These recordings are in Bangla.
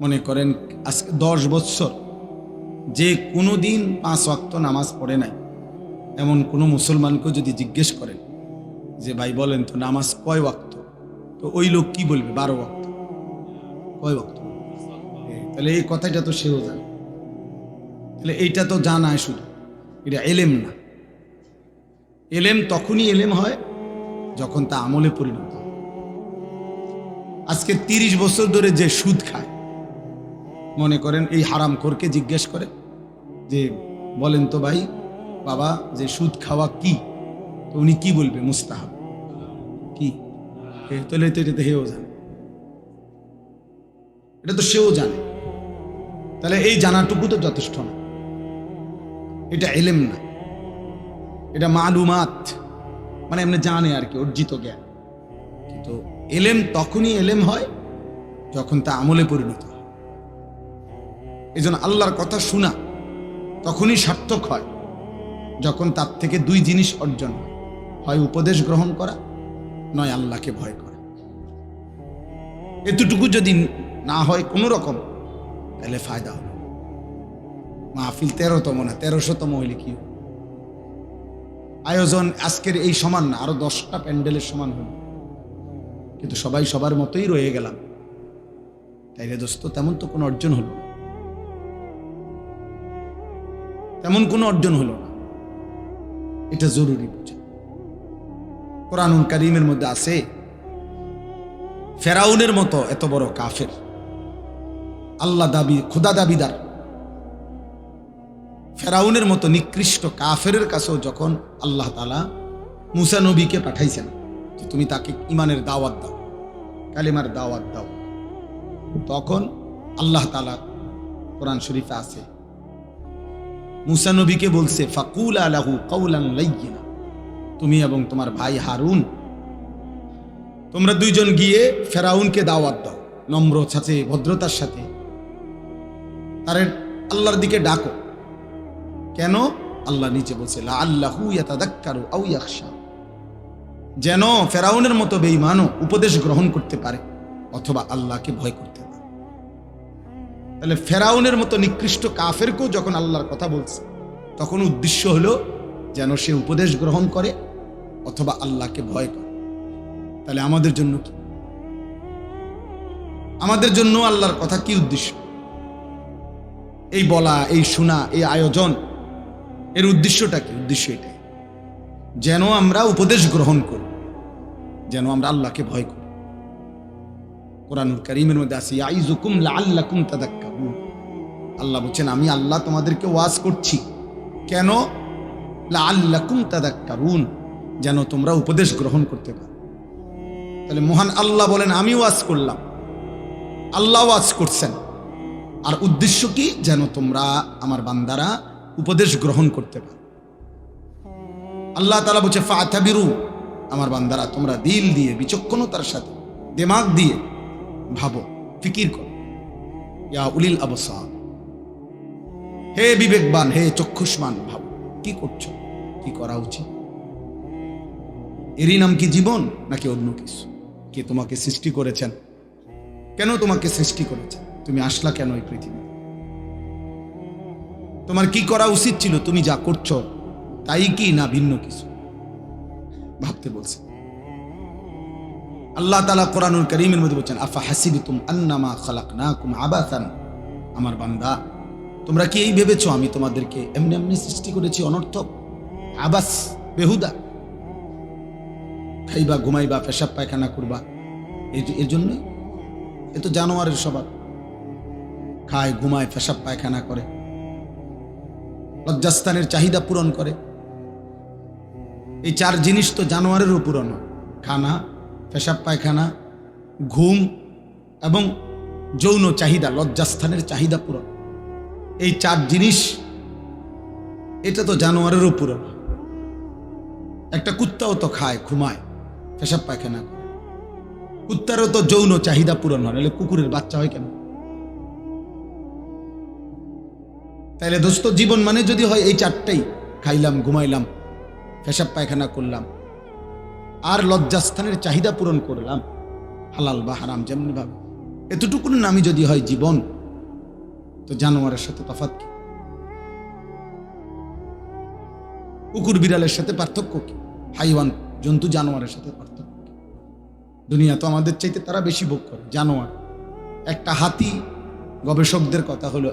মনে করেন আজকে 10 বছর যে কোনো দিন 5 ওয়াক্ত নামাজ পড়ে নাই এমন কোনো মুসলমানকে যদি জিজ্ঞেস করেন যে ভাই বলেন তো নামাজ কয় ওয়াক্ত, তো ওই লোক কি বলবে? 12 ওয়াক্ত। কয় ওয়াক্ত? তাহলে এই কথাটা তো সেও জানে। তাহলে এইটা তো জানায়, শুধু এটা এলেম না। এলেম তখনই এলেম হয় যখন তা আমলে পরিণত হয়। আজকে 30 বছর ধরে যে সুদ খায়, মনে করেন এই হারামখোরকে জিজ্ঞেস করে যে বলেন তো ভাই বাবা যে সুদ খাওয়া কি, তো উনি কি বলবে? মুস্তাহাব। কি? তাহলে তো এটা তো হেও জানে, এটা তো সেও জানে। তাহলে এই জানাটুকু তো যথেষ্ট না, এটা এলেম না, এটা মালুমাত, মানে এমনি জানে আর কি, অর্জিত জ্ঞান। কিন্তু এলেম তখনই এলেম হয় যখন তা আমলে পরিণত হয়। এই জন্য আল্লাহর কথা শোনা তখনই সার্থক হয় যখন তার থেকে 2 জিনিস অর্জন হয়, হয় উপদেশ গ্রহণ করা, নয় আল্লাহকে ভয় করা। এতটুকু যদি না হয় কোনো রকম, তাহলে ফায়দা হবে। মাহফিল 13তম না 1300তম হইলে কি আয়োজন আজকের এই সমান না, আরো 10টা প্যান্ডেলের সমান হল, কিন্তু সবাই সবার মতোই রয়ে গেলাম। তাইলে দোস্ত তেমন তো কোনো অর্জন হলো না, তেমন কোনো অর্জন হলো না। এটা জরুরি বুঝা। কোরআনুল কারীমের মধ্যে আছে ফেরাউনের মতো এত বড় কাফের, আল্লাহ দাবি খোদা দাবিদার ফেরাউনের মতো নিকৃষ্ট কাফেরের কাছেও যখন আল্লাহ তাআলা মুসা নবীকে পাঠাইছেন যে তুমি তাকে ইমানের দাওয়াত দাও, কালিমার দাওয়াত দাও, তখন আল্লাহ তাআলা কোরআন শরীফে আছে মুসা নবীকে বলছে ফাকুলা লাহু কাওলান লাইয়িনা, তুমি এবং তোমার ভাই হারুন তোমরা 2 জন গিয়ে ফেরাউনকে দাওয়াত দাও, নম্র সাথে ভদ্রতার সাথে তার আল্লাহর দিকে ডাকো। কেন? আল্লাহ নিচে বলছে লাআল্লাহু ইয়াতাযাক্কারু আও ইয়াখশা, যেন ফেরাউনের মতো বেঈমানও উপদেশ গ্রহণ করতে পারে অথবা আল্লাহকে ভয় করতে পারে। তাহলে ফেরাউনের মতো নিকৃষ্ট কাফেরকেও যখন আল্লাহর কথা বলছে, তখন উদ্দেশ্য হলো যেন সে উপদেশ গ্রহণ করে অথবা আল্লাহকে ভয় করে। তাহলে আমাদের জন্য কি? আমাদের জন্য আল্লাহর কথা কি উদ্দেশ্য? এই বলা, এই শোনা, এই আয়োজন, এর উদ্দেশ্যটা কি? উদ্দেশ্য এটাই যেন আমরা উপদেশ গ্রহণ করি, যেন আমরা আল্লাহকে ভয় করি। কোরআনুল কারীমের মধ্যে আছে ইয়াইযুকুম লাআল্লাকুম তাযাক্কারুন, আল্লাহ বলেন আমি আল্লাহ তোমাদেরকে ওয়াজ করছি। কেন? লাআল্লাকুম তাযাক্কারুন, যেন তোমরা উপদেশ গ্রহণ করতে পারো। তাহলে মহান আল্লাহ বলেন আমি ওয়াজ করলাম, আল্লাহ ওয়াজ করছেন, আর উদ্দেশ্য কি? যেন তোমরা আমার বান্দারা উপদেশ গ্রহণ করতে পারো। আল্লাহ তাআলা বলছে ফাতাবিরু, আমার বান্দারা তোমরা দিল দিয়ে বিচক্ষণতার সাথে দিমাগ দিয়ে ভাবো, ফিকির করো। ইয়া উলিল আবসার, হে বিবেকবান, হে চক্ষুষ্মান, ভাবো কি করছো, কি করা উচিত। এরই নাম কি জীবন নাকি অন্য কিছু? কে তোমাকে সৃষ্টি করেছেন? কেন তোমাকে সৃষ্টি করেছেন? তুমি আসলা কেন এই পৃথিবী? তোমার কি করা উচিত ছিল? তুমি যা করছো তাই কি না ভিন্ন কিছু? ভাবতে বলছে আল্লাহ তাআলা কোরআনুল কারীমের মধ্যে বলেন আফা হাসিবতুম আন্নামা খালাকনাকুম আবাসান, আমার বান্দা তোমরা কি এই ভেবেছো আমি তোমাদেরকে এমনি এমনি সৃষ্টি করেছি অনর্থক, আবাস, বেহুদা, খাইবা, ঘুমাইবা, পেশাব পায়খানা করবা, এর জন্য? এ তো জানোয়ারের স্বভাব, খায়, ঘুমায়, পেশাব পায়খানা করে, লজ্জাস্থানের চাহিদা পূরণ করে। এই 4 জিনিস তো জানোয়ারেরও পূরণ হয়, খানা, পেশাব পায়খানা, ঘুম এবং যৌন চাহিদা, লজ্জাস্থানের চাহিদা পূরণ। এই 4 জিনিস এটা তো জানোয়ারেরও পূরণ হয়। একটা কুত্তাও তো খায়, ঘুমায়, পেশাব পায়খানা করে, কুত্তারও তো যৌন চাহিদা পূরণ হয়, নাহলে কুকুরের বাচ্চা হয় কেন? তাইলে দোস্ত জীবন মানে যদি হয় এই 4টাই, খাইলাম, ঘুমাইলাম, পেশাব পায়খানা করলাম, আর লজ্জাস্থানের চাহিদা পূরণ করলাম, হালাল বা হারাম যেমনি ভাবে, এতটুকুর নামই যদি হয় জীবন, তো জানোয়ারের সাথে তফাৎ কি? কুকুর বিড়ালের সাথে পার্থক্য কি? হাইওয়ান জন্তু জানোয়ারের সাথে পার্থক্য কি? দুনিয়া তো আমাদের চাইতে তারা বেশি ভোগ করে। জানোয়ার, একটা হাতি, গবেষকদের কথা হলো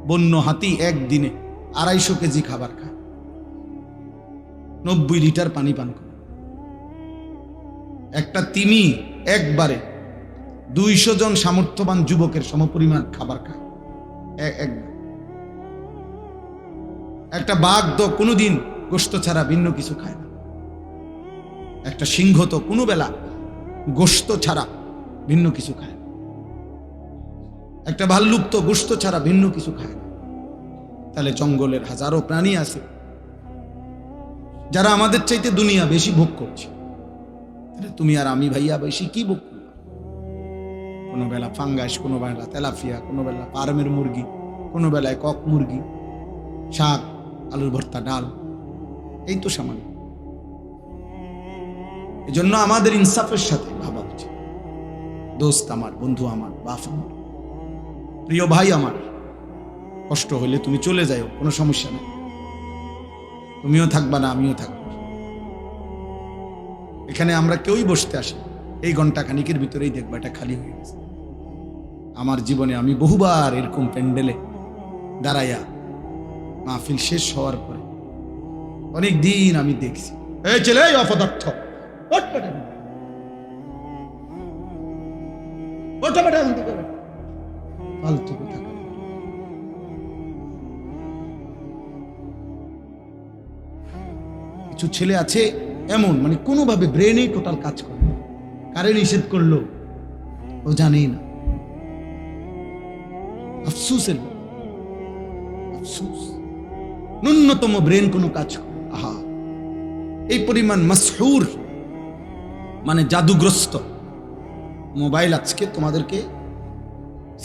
বন্য হাতি একদিনে 250 কেজি খাবার খায়, 90 লিটার পানি পান করে। একটা তিমি একবারে 200 জন সামর্থ্যবান যুবকের সমপরিমাণ খাবার খায় একবার। একটা বাঘ তো কোনোদিন গোশত ছাড়া ভিন্ন কিছু খায় না। একটা সিংহ তো কোনো বেলা গোশত ছাড়া ভিন্ন কিছু খায় না। একটা ভাল্লুক তো গোশত ছাড়া ভিন্ন কিছু খায় না। তাহলে জঙ্গলের হাজারো প্রাণী আছে যারা আমাদের চাইতে দুনিয়া বেশি ভোগ করছে। তাহলে তুমি আর আমি ভাইয়া বেশি কি ভোগ করলাম? কোনো বেলা ফাঙ্গাস, কোনো বেলা তেলাপিয়া, কোনো বেলা ফার্মের মুরগি, কোনো বেলায় কক মুরগি, শাক, আলুর ভর্তা, ডাল, এই তো সামান্য। এজন্য আমাদের ইনসাফের সাথে ভাবা উচিত। দোস্ত আমার, বন্ধু আমার, বাপ আমার, প্রিয় ভাই আমার, কষ্ট হইলে তুমি চলে যাও, কোনো সমস্যা নেই। তুমিও থাকবা না, আমিও থাকবো। এখানে আমরা কেউই বসতে আসি, এই ঘন্টা খানিকের ভিতরেই দেখবা এটা খালি হয়ে গেছে। আমার জীবনে আমি বহুবার এরকম প্যান্ডেলে দাঁড়াইয়া মাহফিল শেষ হওয়ার পরে অনেক দিন আমি দেখছি, এই ছেলে অপদার্থ, ফালতু কথা। কিছু ছেলে আছে এমন, মানে কোনোভাবে ব্রেনেই টোটাল কাজ করে না। কারে নিষেধ করলো ও জানেই না। আফসোসের আফসোস, ন্যূনতম ব্রেন কোনো কাজ করে। আহা, এই পরিমাণ মাসহুর, মানে জাদুগ্রস্ত মোবাইল আজকে তোমাদেরকে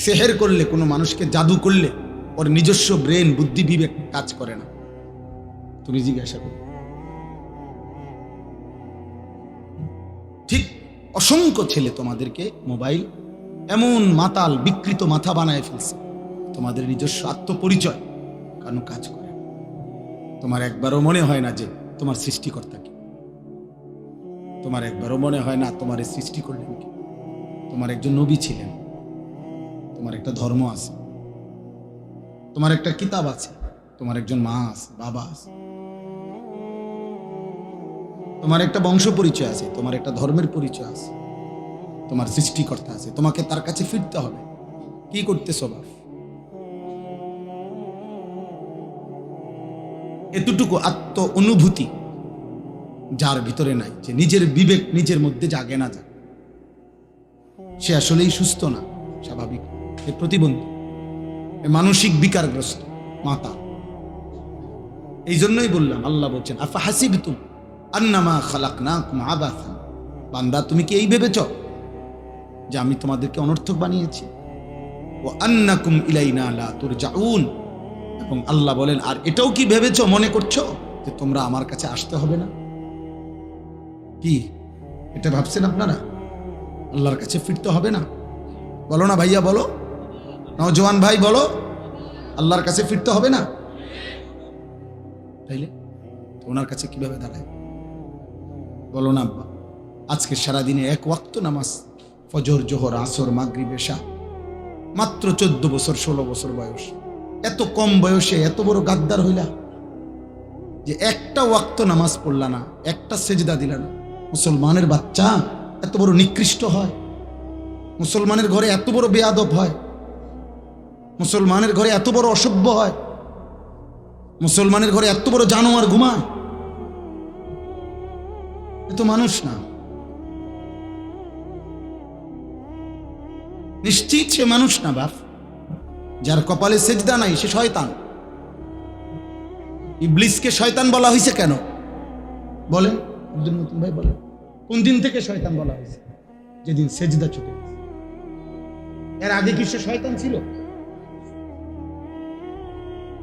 সেহের করলে, কোনো মানুষকে জাদু করলে ওর নিজস্ব ব্রেন, বুদ্ধি, বিবেক কাজ করে না। তুমি জিজ্ঞাসা করো। ঠিক অসংখ্য ছেলে তোমাদেরকে মোবাইল এমন মাতাল, বিকৃত মাথা বানায় ফেলছে, তোমাদের নিজস্ব আত্মপরিচয় কারণ কাজ করে। তোমার একবারও মনে হয় না যে তোমার সৃষ্টিকর্তা কি। তোমার একবারও মনে হয় না তোমার সৃষ্টি করলেন কি। তোমার একজন নবী ছিলেন, তোমার একটা ধর্ম আছে, তোমার একটা কিতাব আছে, তোমার একজন মা আছে, বাবা আছে, তোমার একটা বংশ পরিচয় আছে, তোমার একটা ধর্মের পরিচয় আছে, তোমার সৃষ্টিকর্তা আছে। তোমাকে তার কাছে ফিরতে হবে। কি করতেছো বাপ? এতটুকু আত্ম অনুভূতি যার ভিতরে নাই, যে নিজের বিবেক নিজের মধ্যে জাগে না, জাগে, সে আসলেই সুস্থ না, স্বাভাবিক, এ প্রতিবন্ধী, এ মানসিক বিকারগ্রস্ত মাতা। এই জন্যই বললাম, আল্লাহ বলছেন আফা হাসিবতুম আন্নামা খালাকনাকুম আবাসান, বান্দা তুমি কি এই ভেবেছ যে আমি তোমাদেরকে অনর্থক বানিয়েছি? ওয়া আন্নাকুম ইলাইনা লা তুরজাউন, এবং আল্লাহ বলেন আর এটাও কি ভেবেছ, মনে করছো যে তোমরা আমার কাছে আসতে হবে না? কি এটা ভাবছেন আপনারা? আল্লাহর কাছে ফিরতে হবে না? বলো না ভাইয়া, বলো, নওজোয়ান ভাই বলো, আল্লাহর কাছে ফিরতে হবে না? তাইলে ওনার কাছে কিভাবে দাঁড়ায়? বলো না আব্বা। আজকে সারাদিনে এক ওয়াক্ত নামাজ, ফজর, জোহর, আসর, মাগরিব, এশা, মাত্র 14 বছর 16 বছর বয়স। এত কম বয়সে এত বড় গাদ্দার হইলা যে একটা ওয়াক্ত নামাজ পড়লা না, একটা সেজদা দিলা না। মুসলমানের বাচ্চা এত বড় নিকৃষ্ট হয়? মুসলমানের ঘরে এত বড় বেয়াদব হয়? মুসলমানের ঘরে এত বড় অসভ্য হয়? মুসলমানের ঘরে এত বড় জানোয়ার ঘুমায়? এ তো মানুষ না, নিশ্চিত সে মানুষ না বাপ। যার কপালে সেজদা নাই সে শয়তান। ইবলিসকে শয়তান বলা হয়েছে কেন বলেন? আব্দুল মতিন ভাই বলেন, কোন দিন থেকে শয়তান বলা হয়েছে? যেদিন সেজদা ছুটে গেছে। এর আগে কি সে শয়তান ছিল?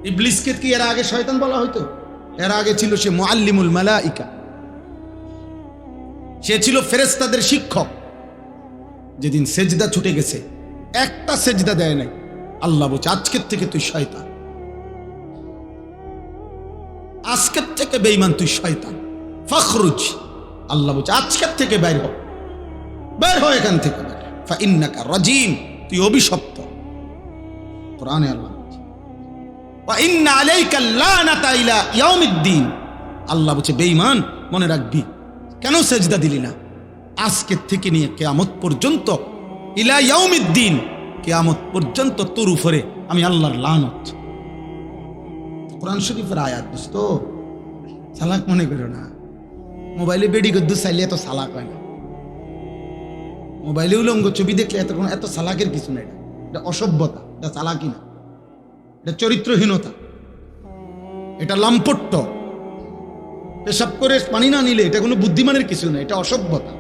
ইবলিসকে কি এর আগে শয়তান বলা হইতো? এর আগে ছিল সে মুআল্লিমুল মালাইকা, সে ছিল ফেরেশতাদের শিক্ষক। যেদিন সেজদা ছুটে গেছে, একটা সেজদা দেয় নাই, আল্লাহ বলছে আজকের থেকে তুই শয়তান, আজকের থেকে বেঈমান তুই শয়তান, ফখরুজ। আল্লাহ বলছে আজকের থেকে বের হ, বের হ এখান থেকে, ফাইন্নাকা রাজিম, তুই অভিশপ্ত। কোরআনে আল্লাহ বলছে ওয়া ইন্না আলাইকা লানাতা ইলা ইয়াউমিদ্দিন। আল্লাহ বলছে বেঈমান মনে রাখবি, কেন সেজদা দিলি না? আজকের থেকে নিয়ে কিয়ামত পর্যন্ত, ইলা ইয়াউমিদ্দিন, কিয়ামত পর্যন্ত তোর উপরে আমি আল্লাহর লানত। কোরআন শরীফের আয়াত, দোস্ত চালাক মনে করো না। মোবাইলে বেডি গদ্দু চাইলে এত চালাক হয় না, মোবাইলে উলঙ্গ ছবি দেখলে এত চালাকের কিছু নাই। এটা অসভ্যতা, এটা চালাকি না, এটা চরিত্রহীনতা, এটা লাম্পট্য। পেশাব করে পানি না নিলে এটা কোনো বুদ্ধিমানের কিছু না, এটা অসভ্যতা।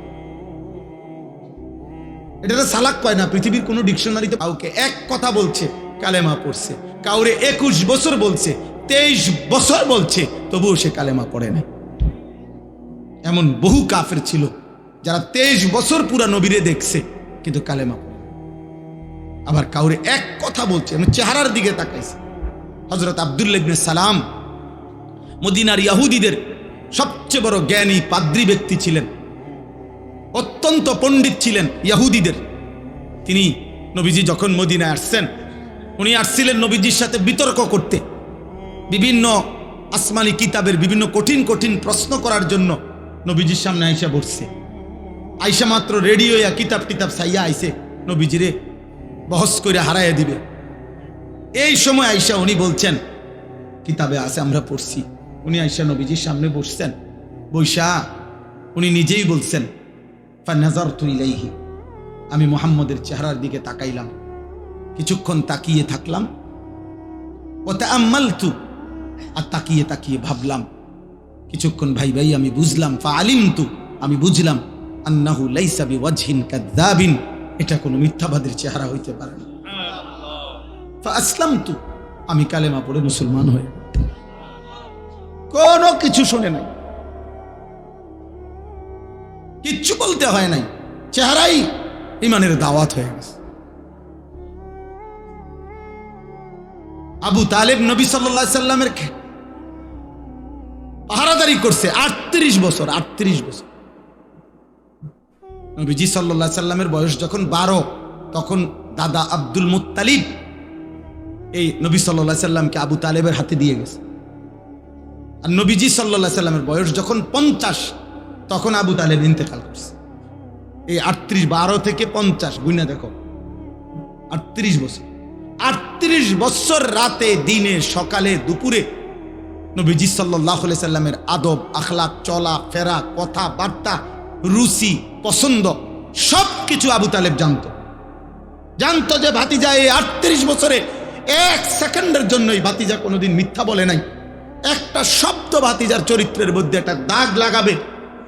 এটা চালাক কয় না। পৃথিবীর কোনো ডিকশনারিতে কাউকে এক কথা বলছে কালেমা পড়ছে, কাউরে 21 বছর বলছে, 23 বছর বলছে, তবুও সে কালেমা পড়ে না। এমন বহু কাফের ছিল যারা 23 বছর পুরা নবীরে দেখছে কিন্তু কালেমা পড়ে। আবার কাউরে এক কথা বলছে, আমি চেহারার দিকে তাকাইছে। হযরত আব্দুল্লাহ ইবনে সালাম মদিনার ইহুদিদের সবচেয়ে বড় জ্ঞানী পাদ্রী ব্যক্তি ছিলেন, অত্যন্ত পণ্ডিত ছিলেন ইহুদিদের। তিনি নবীজি যখন মদিনায় আসছেন, উনি আসছিলেন নবীজির সাথে বিতর্ক করতে, বিভিন্ন আসমানি কিতাবের বিভিন্ন কঠিন কঠিন প্রশ্ন করার জন্য নবীজির সামনে আইসা বসছে। আইসা মাত্র রেডিও ইয়া কিতাব টিতাব সাইয়া আইসে নবীজিরে বহস করে হারাইয়া দিবে। এই সময় আইসা উনি বলছেন কিতাবে আছে আমরা পড়ছি। উনি আইসা নবীজির সামনে বসছেন, বৈশা উনি নিজেই বলছেন ফানাযারতু ইলাইহি, আমি মুহাম্মদের চেহারার দিকে তাকাইলাম, কিছুক্ষণ তাকিয়ে থাকলাম, ওয়া তাআম্মালতু, আর তাকিয়ে তাকিয়ে ভাবলাম, কিছুক্ষণ ভাই আমি বুঝলাম, ফাআলিমতু, আমি বুঝলাম, আন্নাহু লাইসা বিওয়াজহিন কাযাবিন, এটা কোনো মিথ্যাবাদীর চেহারা হইতে পারে না। ফাআসলামতু, আমি কালেমা পড়ে মুসলমান হয়ে, কোনো কিছু শুনে নাই, কিচ্ছু বলতে হয় নাই, চেহারাই ইমানের দাওয়াত হয়ে গেছে। আবু তালেব নবী সাল্লাল্লাহু আলাইহি সাল্লামের পাহারাদারি করছে 38 বছর। 38 বছর নবীজি সাল্লাল্লাহু আলাইহি সাল্লামের বয়স যখন 12, তখন দাদা আব্দুল মুত্তালিব এই নবী সাল্লাল্লাহু আলাইহি সাল্লামকে আবু তালেবের হাতে দিয়ে গেছে। আর নবীজি সাল্লাল্লাহু আলাইহি সাল্লামের বয়স যখন 50, তখন আবু তালেব ইন্তেকাল করছে। এই 38, 12 থেকে 50 গুণা দেখো, 38 বছর। 38 বছর রাতে দিনে সকালে দুপুরে নবীজি সাল্লাল্লাহু আলাইহি সাল্লামের আদব আখলাক, চলা ফেরা, কথা বার্তা, রুচি পছন্দ সবকিছু আবু তালেব জানতো যে ভাতিজা এই 38 বছরে 1 সেকেন্ডের জন্যই ভাতিজা কোনোদিন মিথ্যা বলে নাই। একটা শব্দ ভাতিজার চরিত্রের মধ্যে একটা দাগ লাগাবে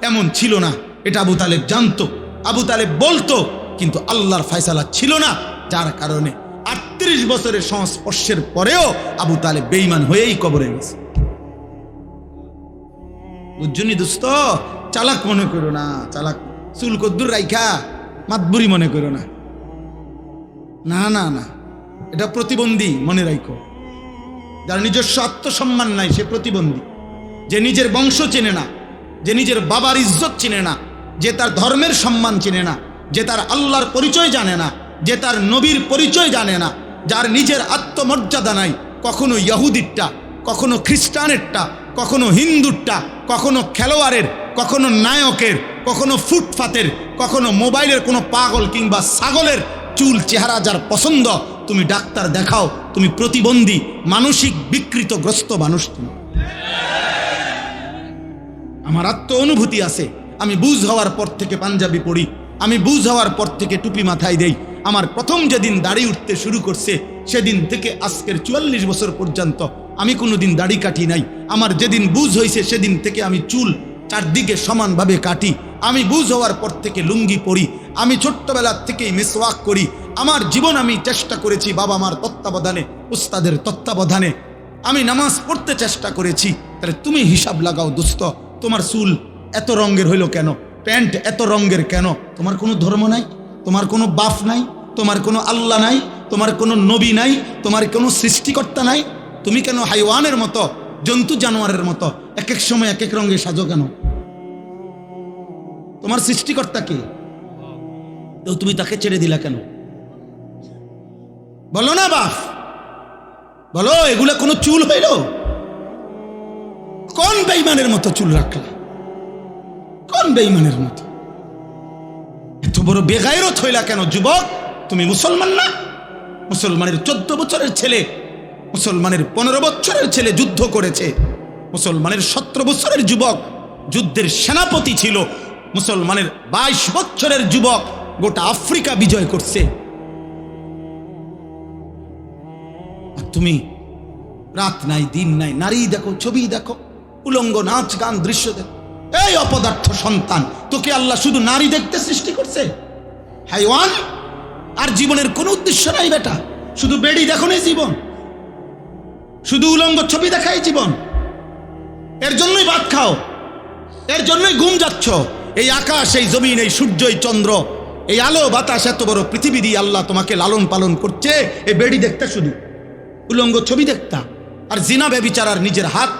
এমন ছিল না, এটা আবু তালেব জানতো। আবু তালেব বলতো, কিন্তু আল্লাহর ফয়সালা ছিল না, যার কারণে 38 বছরের সংস্পর্শের পরেও আবু তালেব বেঈমান হয়েই কবরে গেছে। বুঝছনি দোস্ত, চালাক মনে করো না, চালাক চুল কদ্দুর রাইখা মাতবুরি মনে করো না, না না না, এটা প্রতিবন্ধী মনে রাখো। যার নিজস্ব আত্মসম্মান নাই সে প্রতিবন্ধী। যে নিজের বংশ চেনে না, যে নিজের বাবার ইজ্জত চিনে না, যে তার ধর্মের সম্মান চিনে না, যে তার আল্লাহর পরিচয় জানে না, যে তার নবীর পরিচয় জানে না, যার নিজের আত্মমর্যাদা নাই, কখনো ইহুদিরটা, কখনো খ্রিস্টানেরটা, কখনো হিন্দুরটা, কখনো খেলোয়াড়ের, কখনো নায়কের, কখনো ফুটপাতের, কখনো মোবাইলের কোনো পাগল কিংবা ছাগলের চুল চেহারা যার পছন্দ, তুমি ডাক্তার দেখাও, তুমি প্রতিবন্ধী, মানসিক বিকৃতগ্রস্ত মানুষ তুমি। আমার আত্ম অনুভূতি আছে, আমি বুঝ হওয়ার পর থেকে পাঞ্জাবি পড়ি, আমি বুঝ হওয়ার পর থেকে টুপি মাথায় দেই। আমার প্রথম যেদিন দাড়ি উঠতে শুরু করছে সেদিন থেকে আজকের 44 বছর পর্যন্ত আমি কোনোদিন দাড়ি কাটি নাই। আমার যেদিন বুঝ হয়েছে সেদিন থেকে আমি চুল চারদিকে সমানভাবে কাটি। আমি বুঝ হওয়ার পর থেকে লুঙ্গি পরি, আমি ছোট্টবেলার থেকেই মিসওয়াক করি। আমার জীবন আমি চেষ্টা করেছি বাবা মার তত্ত্বাবধানে, উস্তাদের তত্ত্বাবধানে আমি নামাজ পড়তে চেষ্টা করেছি। তাহলে তুমি হিসাব লাগাও দোস্ত, তোমার চুল এত রঙের হইল কেন, প্যান্ট এত রঙের কেন? তোমার কোনো ধর্ম নাই, তোমার কোনো বাপ নাই, তোমার কোনো আল্লাহ নাই, তোমার কোনো নবী নাই, তোমার কোনো সৃষ্টিকর্তা নাই, তুমি কেন হাইওয়ানের মতো, জন্তু জানোয়ারের মতো এক এক সময় এক এক রঙে সাজো কেন? তোমার সৃষ্টিকর্তা কে? তো তুমি তাকে ছেড়ে দিলা কেন? বলো না বাপ, বলো। এগুলা কোনো চুল হইল? কোন বেঈমানের মতো চুল রাখলা? কোন বেঈমানের মতো? এত বড় বেগায়রত হইলা কেন যুবক? তুমি মুসলমান না? মুসলমানের 14 বছরের ছেলে, মুসলমানের 15 বছরের ছেলে যুদ্ধ করেছে। মুসলমানের 17 বছরের যুবক যুদ্ধের সেনাপতি ছিল। মুসলমানের 22 বছরের যুবক গোটা আফ্রিকা বিজয় করছে। আর তুমি রাত নাই দিন নাই, নারী দেখো, ছবি দেখো, উলঙ্গ নাচ গান দৃশ্য দেখো। এই অপদার্থ সন্তান, তোকে আল্লাহ শুধু নারী দেখতে সৃষ্টি করছে? হাইওয়ান। আর জীবনের কোনো উদ্দেশ্য নাই বেটা। শুধু বেড়ি দেখো না জীবন, শুধু উলঙ্গ ছবি দেখাই জীবন। এর জন্যই ভাত খাও, এর জন্যই ঘুম যাচ্ছ। এই আকাশ, এই জমিন, এই সূর্য, এই চন্দ্র, এই আলো বাতাস, এত বড় পৃথিবী দিয়ে আল্লাহ তোমাকে লালন পালন করছে এই বেড়ি দেখতে, শুধু উলঙ্গ ছবি দেখতা, আর জিনা ব্যভিচার, আর নিজের হাত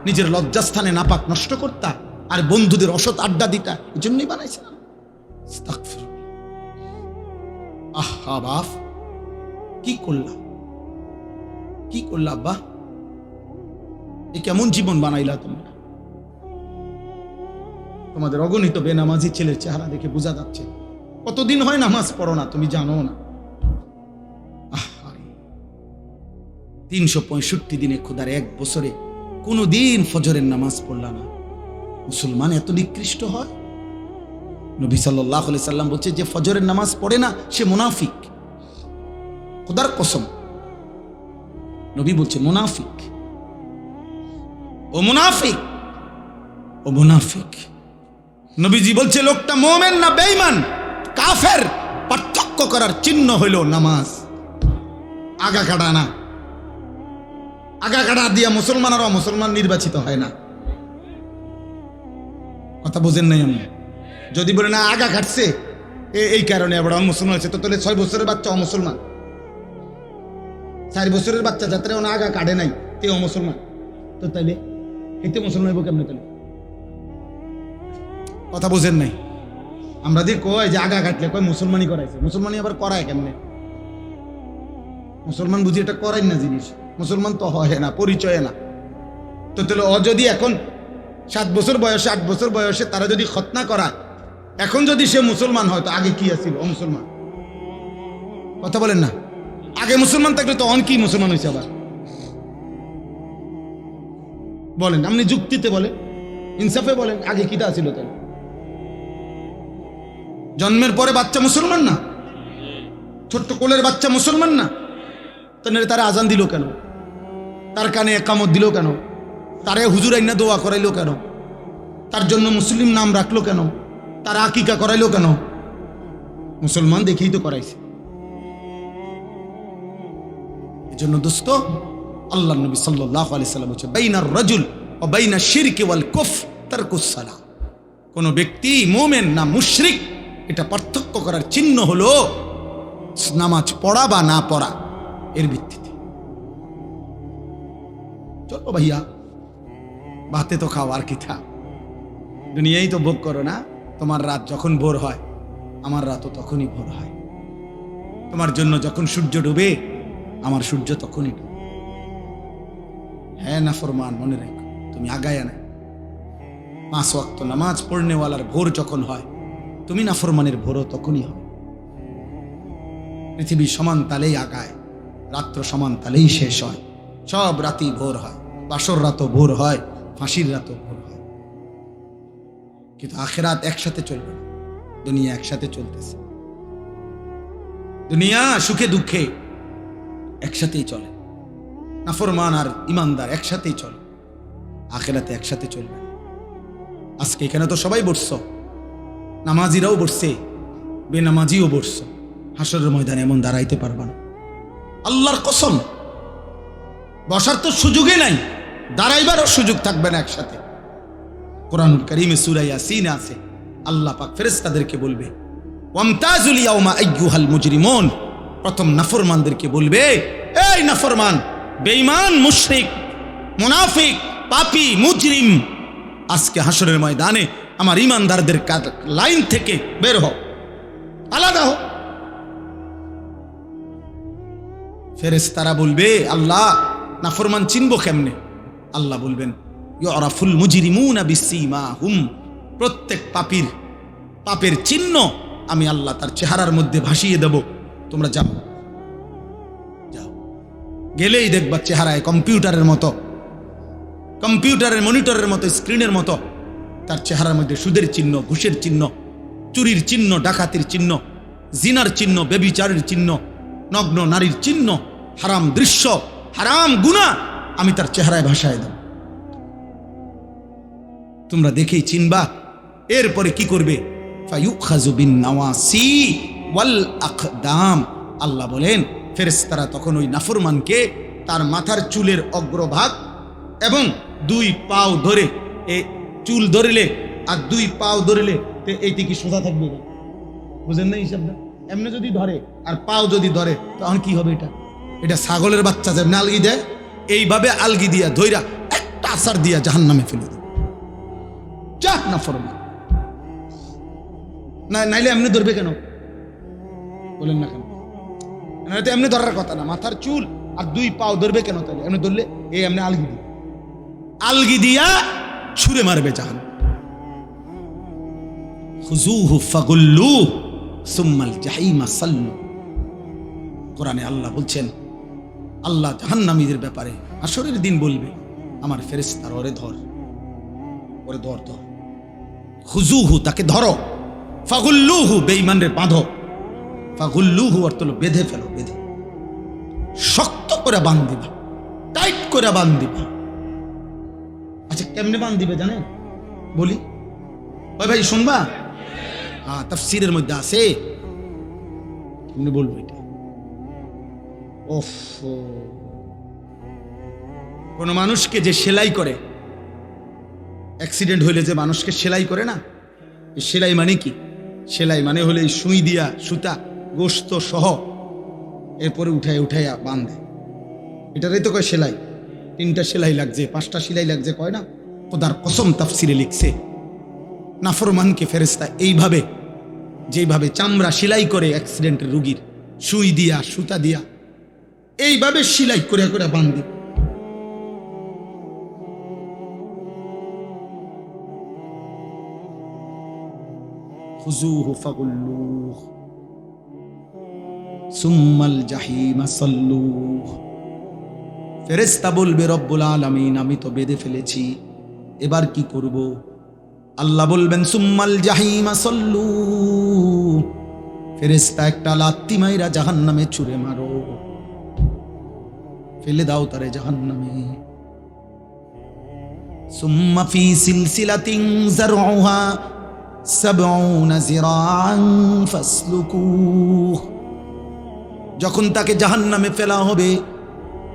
নিজের লজ্জাস্থানে নাপাক নষ্ট করতা, আর বন্ধুদের অসৎ আড্ডা দিতা। এই জন্যই বানাইছিলাম। আহা বাপ, কি করলা, কি করলা আব্বা? এ কেমন জীবন বানাইলা তোমরা? তোমাদের অগণিত বেনামাজি ছেলের চেহারা দেখে বোঝা যাচ্ছে কতদিন হয় নামাজ পড়ো না, তুমি জানো না। 365 দিনে খোদার এক বছরে কোনো দিন ফজরের নামাজ পড়লা না। মুসলমান এত নিকৃষ্ট হয়? নবী সাল্লাল্লাহু আলাইহি সাল্লাম বলছে, যে ফজরের নামাজ পড়ে না সে মুনাফিক। খোদার কসম, নবী বলছে মুনাফিক, ও মুনাফিক, ও মুনাফিক। নবীজি বলছে লোকটা মুমিন না বেঈমান, কাফের, পার্থক্য করার চিহ্ন হইল নামাজ। আগা কাটা না, আগা কাটা দিয়া মুসলমানেরা মুসলমান নির্বাচিত হয় না। কথা বুঝেন নাই আমি? যদি বলে না আগা কাটছে এই কারণে আবার মুসলমান হয়েছে, তো তাহলে 6 বছরের বাচ্চা অমুসলমান, 4 বছরের বাচ্চা যাত্রা ওনা আগা কাটে নাই তে অমুসলমান, তো তাইলে এতে মুসলমান হইব কেমনে? তাহলে কথা বুঝেন নাই? আমরা দিয়ে কয় যে আগা কাটলে কয় মুসলমানই করাইছে। মুসলমানই আবার করায় কেমনে? মুসলমান বুঝি এটা করাই না জিনিস। মুসলমান তো হয় না, পরিচয় না। তো তাহলে ও যদি এখন 7 বছর বয়সে, 8 বছর বয়সে তারা যদি খতনা করায়, এখন যদি সে মুসলমান হয়, তো আগে কি আছিল? ও মুসলমান। কথা বলেন না? আগে মুসলমান থাকলে তো অন কি মুসলমান হয়েছে আবার? বলেন, আপনি যুক্তিতে বলেন, ইনসাফে বলেন, আগে কিটা ছিল? তাই জন্মের পরে বাচ্চা মুসলমান না? ছোট্ট কোলের বাচ্চা মুসলমান না? তাহলে তারা আজান দিল কেন? তার কানে একামত দিল কেন? তারে হুজুর আইনা দোয়া করাইলো কেন? তার জন্য মুসলিম নাম রাখলো কেন? তার আকিকা করাইলো কেন? মুসলমান দেখেই তো করাইছে। এজন্য দোস্ত, আল্লাহ নবী সাল্লাল্লাহু আলাইহি সাল্লাম বলেছে, বাইনার রাজুল ওয়া বাইনা শিরকি ওয়াল কুফর তারকুস সালাহ। কোন ব্যক্তি মুমিন না মুশরিক, এটা পার্থক্য করার চিহ্ন হলো নামাজ পড়া বা না পড়া, এর ভিত্তিতে। চলো ভাইয়া, ভাতে তো খাও, আর কি থা, দুনিয়াই তো ভোগ করো না। তোমার রাত যখন ভোর হয়, আমার রাতও তখনই ভোর হয়। তোমার জন্য যখন সূর্য ডুবে, আমার সূর্য তখনই ডুবে। হ্যাঁ নাফরমান, মনে রেখো, তুমি আগায় না। 5 ওয়াক্ত নামাজ পড়নেওয়ালার ভোর যখন হয়, তুমি নাফরমানের ভোরও তখনই হয়। পৃথিবী সমান তালেই আগায়, রাত্র সমান তালেই শেষ হয়। সব রাতই ভোর হয়, বাসর রাতও ভোর হয়, ফাঁসির রাতও ভোর হয়। কিন্তু আখিরাত একসাথে চলবে না, দুনিয়া একসাথে চলতেছে। দুনিয়া সুখে দুঃখে একসাথেই চলে, নাফরমান আর ইমানদার একসাথেই চলে, আখিরাতে একসাথে চলবে। আজকে এখানে তো সবাই বসছো, নামাজিরাও বসছে, বেনামাজিও বসছো। হাসরের ময়দানে এমন দাঁড়াইতে পারবা না, আল্লাহর কসম। বসার তো সুযোগই নাই, দাঁড়াইবারও সুযোগ থাকবে না একসাথে। কোরআনুল কারীমে সূরা ইয়াসিনে আছে, আল্লাহ পাক ফেরেশতাদেরকে বলবে, ওয়ামতাজুল ইয়াউমা আইয়ুহাল মুজরিমুন, প্রথম নাফরমানদেরকে বলবে, এই নাফরমান, বেঈমান, মুশরিক, মুনাফিক, পাপী, মুজরিম, আজকে হাসরের ময়দানে আমার ঈমানদারদের লাইন থেকে বের হও, আলাদা হও। ফেরেশতারা বলবে, আল্লাহ, নাফরমান চিনবো কেমনে? আল্লাহ বলবেন, ইউরাফুল মুজরিমুনা বিসীমাহুম, প্রত্যেক পাপীর পাপের চিহ্ন আমি আল্লাহ তার চেহারার মধ্যে ভাসিয়ে দেব। তোমরা যাও, যাও, গেলেই দেখবা চেহারায় কম্পিউটারের মতো, কম্পিউটারের মনিটরের মতো, স্ক্রিনের মতো তার চেহারার মধ্যে সুদের চিহ্ন, ঘুষের চিহ্ন, চুরির চিহ্ন, ডাকাতির চিহ্ন, জিনার চিহ্ন, ব্যভিচারের চিহ্ন, নগ্ন নারীর চিহ্ন, হারাম দৃশ্য, হারাম গুনাহ আমি তার চেহারায় ভাসায় দেব। তোমরা দেখেই চিনবা। এরপরে কি করবে? ফায়ুখাযু বিন নাওয়াসি ওয়াল আকদাম, আল্লাহ বলেন ফেরেশতারা তখন ওই নাফরমানকে তার মাথার চুলের অগ্রভাগ এবং দুই পাও ধরে, এই চুল ধরলে আর দুই পাও ধরলে এইটি কি সোজা থাকবে? বুঝেন না হিসাবটা? এমনি যদি ধরে আর পাও যদি ধরে তখন কি হবে? এটা ছাগলের বাচ্চা যেমন আলগি দেয়, এইভাবে আলগি দিয়া ধইরা একটা আসার দিয়া জাহান্নামে ফেলে দেবে। যা নাফরমান, না নাইলে এমনি ধরবে কেন? বলেন না কেন? এমনি ধরার কথা না, মাথার চুল আর দুই পাও ধরবে কেন? তাহলে এমনি ধরলে এই এমনি আলগি দিয়া ছুঁড়ে মারবে জাহান্নাম। খুযূহু ফাগুল্লুহু সুম্মাল জাহিমা সাল্লু। কোরআনে আল্লাহ বলছেন, আল্লাহ জাহান্নামীদের ব্যাপারে হাসরের দিন বলবে, আমার ফেরেশতারা ওরে ধর, ওরে ধর, ধর। খুযূহু, তাকে ধরো, ফাগুল্লুহু, বেঈমানরে বাঁধো। ফাগুল্লুহু অর্থ হলো বেঁধে ফেলো, বেঁধে শক্ত করে বাঁধ দিবা, টাইট করে বাঁধ দিবা। আচ্ছা, কেমনে বাঁধ দিবে জানেন? বলি, ওই ভাই শুনবা? হ্যাঁ, তাফসীরের মধ্যে আছে, কেমনে বলবো এটা? ওফ, কোন মানুষকে যে সেলাই করে, অ্যাক্সিডেন্ট হইলে যে মানুষকে সেলাই করে না, সেলাই মানে কি? সেলাই মানে হলে সুই দিয়া সুতা গোস্ত সহ এরপরে উঠাইয়া বাঁধে, এটারই তো কয় সেলাই। 3টা সেলাই লাগছে, 5টা সেলাই লাগছে, কয় না? খোদার কসম তাফসীরে লিখছে, নাফরমানকে ফেরেশতা এইভাবে, যেভাবে চামড়া সেলাই করে অ্যাক্সিডেন্টের রোগীর, সুই দিয়া সুতা দিয়া এইভাবে সেলাই করে করে বাঁধে। খুযূহু ফাগুল্লুহু সুম্মাল জাহিমা সাল্লুহু। ফেরেশতা বলবে, রব্বুল আলামিন, আমি তো বেঁধে ফেলেছি, এবার কি করব? আল্লাহ বলবেন, সুম্মাল জাহিমা সাল্লুহু। ফেরেশতা একটা লাত্তি মাইরা জাহান্নামে ছুঁড়ে মারো, ফেলে দাও তারে জাহান্নামে। সুম্মা ফি সিলসিলাতিন যারউহা 70 যিরাআন ফাসলুকুহ। যখন তাকে জাহান্নামে ফেলা হবে,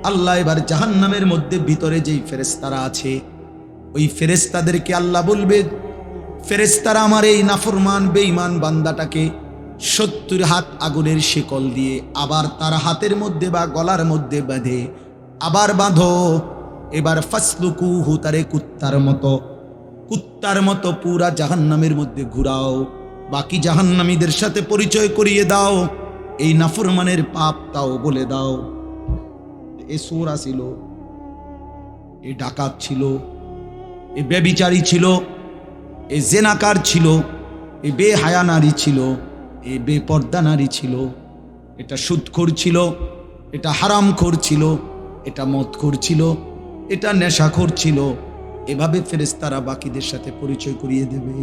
আল্লাহ এবার জাহান্নামের মধ্যে ভিতরে যেই ফেরেশতারা আছে, ওই ফেরেশতাদেরকে আল্লাহ বলবে, ফেরেশতারা আমার এই নাফরমান বেঈমান বান্দাটাকে 70 হাত আগুনের শিকল দিয়ে আবার তার হাতের মধ্যে বা গলার মধ্যে বাঁধে, আবার বাঁধো। এবার ফাসলুকুহু, তারে কুত্তার মতো পুরা জাহান্নামের মধ্যে ঘুরাও, বাকি জাহান্নামীদের সাথে পরিচয় করিয়ে দাও, এই নাফরমানের পাপ তাও বলে দাও। এ চোরা ছিল, এ ডাকাত ছিল, এ ব্যভিচারী ছিল, এ জেনাকার ছিল, এ বেহায়া নারী ছিল, এ বেপর্দা নারী ছিল, এটা সুদখোর ছিল, এটা হারামখোর ছিল, এটা মদখোর ছিল, এটা নেশাখোর ছিল। এভাবে ফেরেশতারা বাকিদের সাথে পরিচয় করিয়ে দেবে।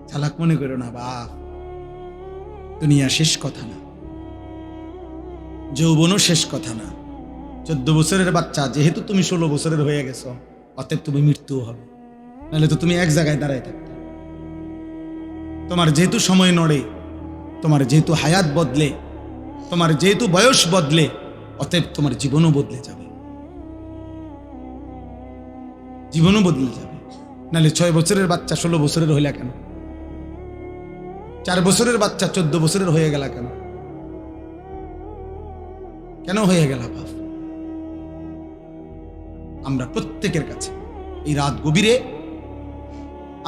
চালাক মনে করো না বাপ, দুনিয়া শেষ কথা না, যৌবনও শেষ কথা না। 14 বছরের বাচ্চা, যেহেতু তুমি 16 বছরের হয়ে গেছো, অতএব তুমি মৃত্যু হবে, নাহলে তো তুমি এক জায়গায় দাঁড়ায় থাকতে। তোমার যেহেতু সময় নড়ে, তোমার যেহেতু হায়াত বদলে, তোমার যেহেতু বয়স বদলে, অতএব তোমার জীবনও বদলে যাবে, জীবনও বদলে যাবে। নাহলে 6 বছরের বাচ্চা 16 বছরের হইলা কেন? 4 বছরের বাচ্চা 14 বছরের হয়ে গেল কেন? কেন হয়ে গেল বাপ? আমরা প্রত্যেকের কাছে এই রাত গভীরে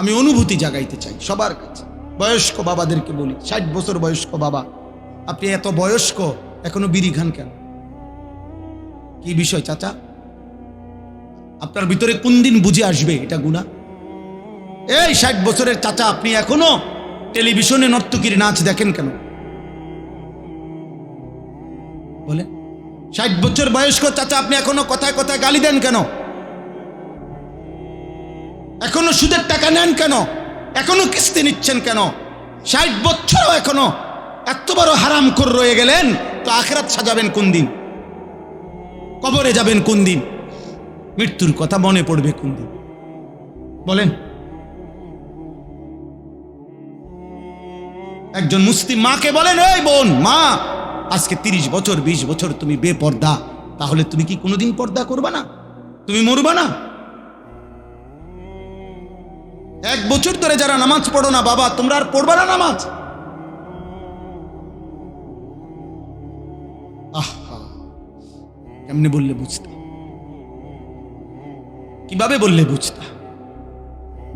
আমি অনুভূতি জাগাইতে চাই সবার কাছে। বয়স্ক বাবাদেরকে বলি, 60 বছর বয়স্ক বাবা, আপনি এত বয়স্ক এখনো বিড়ি খান কেন? কি বিষয় চাচা? আপনার ভিতরে কোন দিন বুঝে আসবে এটা গুনাহ? এই 60 বছরের চাচা, আপনি এখনো টেলিভিশনে নর্তকীর নাচ দেখেন কেন? বলে 60 বছর বয়স্ক চাচা, আপনি এখনো কথায় কথায় গালি দেন কেন? এখনো সুদের টাকা নেন কেন? এখনো কিস্তি নিচ্ছেন কেন? 60 বছরও এখনো এত বড় হারামখোর রয়ে গেলেন, তো আখিরাত সাজাবেন কোন দিন? কবরে যাবেন কোন দিন? মৃত্যুর কথা মনে পড়বে কোন দিন? বলেন। একজন মুসলিম মাকে বলেন, এই বোন, মা, আজকে 30 বছর 20 বছর তুমি বেপর্দা, তাহলে তুমি কি কোনোদিন পর্দা করবা না? তুমি মরবা না? 1 বছর ধরে যারা নামাজ পড়ো না বাবা, তোমরা আর পড়বা না নামাজ? আহা, কেমনে বললে বুঝতা? কিভাবে বললে বুঝতা?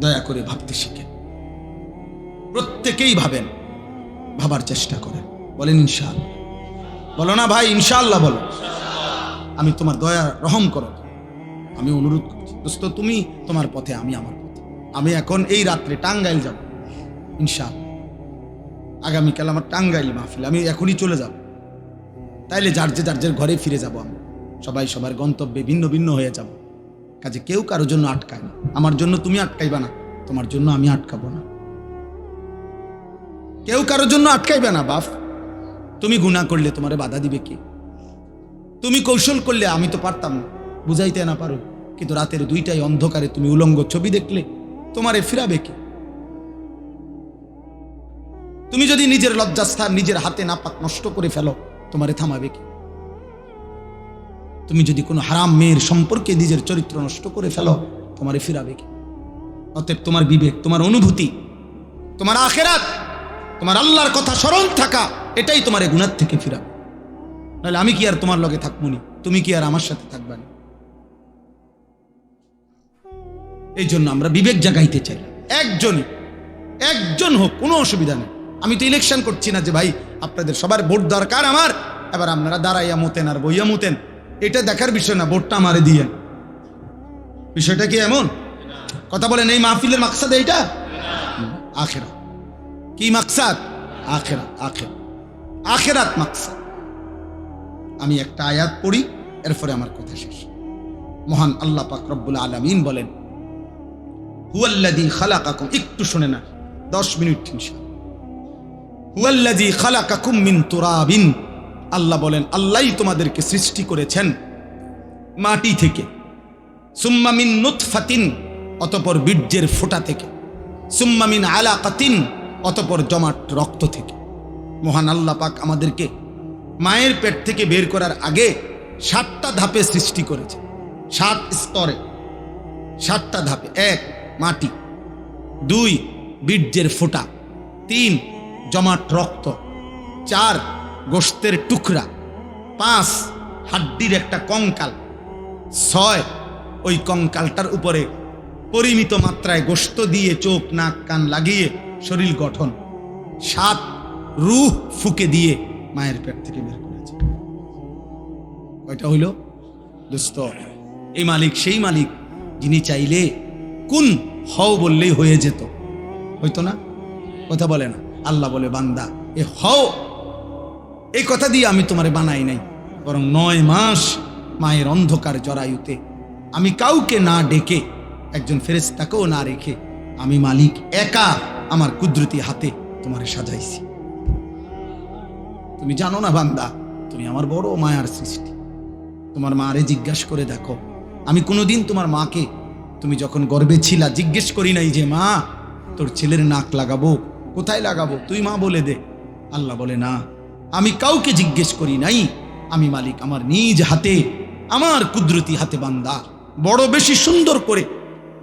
দয়া করে ভাবতে শিখেন, প্রত্যেকেই ভাবেন, ভাবার চেষ্টা করেন। বলেন ইনশাআল্লাহ। বলো না ভাই ইনশাআল্লাহ বলো। আমি তোমার দয়া রহম করো, আমি অনুরোধ করছি দোস্ত, তুমি তোমার পথে, আমি আমার পথে। আমি এখন এই রাত্রে টাঙ্গাইল যাব ইনশাআল্লাহ। আগামীকাল আমার টাঙ্গাইল মাহফিল, আমি এখনই চলে যাব। তাইলে যার যে ঘরে ফিরে যাব। আমি সবাই সবার গন্তব্যে ভিন্ন ভিন্ন হয়ে যাব। কাজে কেউ কারোর জন্য আটকায় না। আমার জন্য তুমি আটকাইবা না, তোমার জন্য আমি আটকাবো না। কেউ কারোর জন্য আটকাইবে না বাপ। তুমি গুনাহ করলে তোমারে বাধা দিবে কে? তুমি কৌশল করলে, আমি তো পারতাম না, বুঝাইতে না পারো, কিন্তু রাতের 2টায় অন্ধকারে তুমি উলঙ্গ ছবি দেখলে তোমারে ফিরাবে কে? তুমি যদি নিজের লজ্জাস্থান নিজের হাতে নাপাক নষ্ট করে ফেলো, তোমারে থামাবে কে? তুমি যদি কোনো হারাম মেয়ের সম্পর্কে নিজের চরিত্র নষ্ট করে ফেলো, তোমারে ফিরাবে কে? অতএব তোমার বিবেক, তোমার অনুভূতি, তোমার আখিরাত, তোমার আল্লাহর কথা স্মরণ থাকা, এটাই তোমার গুনাহ থেকে ফিরাবে। নাহলে আমি কি আর তোমার লগে থাকবো নি? তুমি কি আর আমার সাথে থাকবা না? এই জন্য আমরা বিবেক জাগাইতে চাই। একজন হোক, কোনো অসুবিধা নেই। আমি তো ইলেকশন করছি না যে ভাই আপনাদের সবার ভোট দরকার আমার, এবার আপনারা দাঁড়াইয়া মতেন আর বইয়া মতেন, এটা দেখার বিষয় না। ভোটটা আমারে দিয়েন। বিষয়টা কি এমন? কথা বলেন। এই মাহফিলের মাকসাদ এইটা? আখিরাত। কি মাকসাদ? আখিরাত। আখিরাত মাকসাদ। আমি একটা আয়াত পড়ি, এরপরে আমার কথা শেষ। মহান আল্লাহ পাক রব্বুল আলামিন বলেন, হুয়াল্লাযী খালাকাকুম, একটু শুনে না, 10 মিনিট ইনশাআল্লাহ। হুয়াল্লাযী খালাকাকুম মিন তুরাবিন, আল্লাহ বলেন, আল্লাহই তোমাদেরকে সৃষ্টি করেছেন মাটি থেকে। সুম্মা মিন নুতফাতিন, অতঃপর বীর্যের ফোঁটা থেকে। সুম্মা মিন আলাকাতিন, অতঃপর জমাট রক্ত থেকে। মহান আল্লাহ পাক আমাদেরকে মায়ের পেট থেকে বের করার আগে 7টা ধাপে সৃষ্টি করেছে। 7 স্তরে, 7টা ধাপে। 1 মাটি, 2 বীর্যের ফোঁটা, 3 জমাট রক্ত, 4 গোশতের টুকরা, 5 হাড্ডির একটা কঙ্কাল, 6 ওই কঙ্কালটার উপরে পরিমিত মাত্রায় গোশত দিয়ে চোখ নাক কান লাগিয়ে শরীর গঠন, 7 রূহ ফুকে দিয়ে মায়ের পেট থেকে বের করেছে। কয়টা হইল দোস্ত? এই মালিক সেই মালিক যিনি চাইলে কোন হও বললেই হয়ে যেত, হইতো না? কথা বলে না? আল্লাহ বলে, বান্দা এ হও, এই কথা দিয়ে আমি তোমারে বানাই নাই, বরং 9 মাস মায়ের অন্ধকার জরায়ুতে আমি কাউকে না ডেকে, একজন ফেরেশতাকেও না রেখে, আমি মালিক একা আমার কুদরতি হাতে তোমারে সাজাইছি। তুমি জানো না বান্দা, তুমি আমার বড় মায়ার সৃষ্টি। তোমার মারে জিজ্ঞাসা করে দেখো, আমি কোনোদিন তোমার মাকে, তুমি যখন গর্ভে ছিলা, জিজ্ঞেস করি নাই যে মা তোর ছেলের নাক লাগাবো, কোথায় লাগাবো, তুই মা বলে দে। আল্লাহ বলে, না, আমি কাউকে জিজ্ঞেস করি নাই, আমি মালিক আমার নিজ হাতে, আমার কুদরতি হাতে বান্দা বড় বেশি সুন্দর করে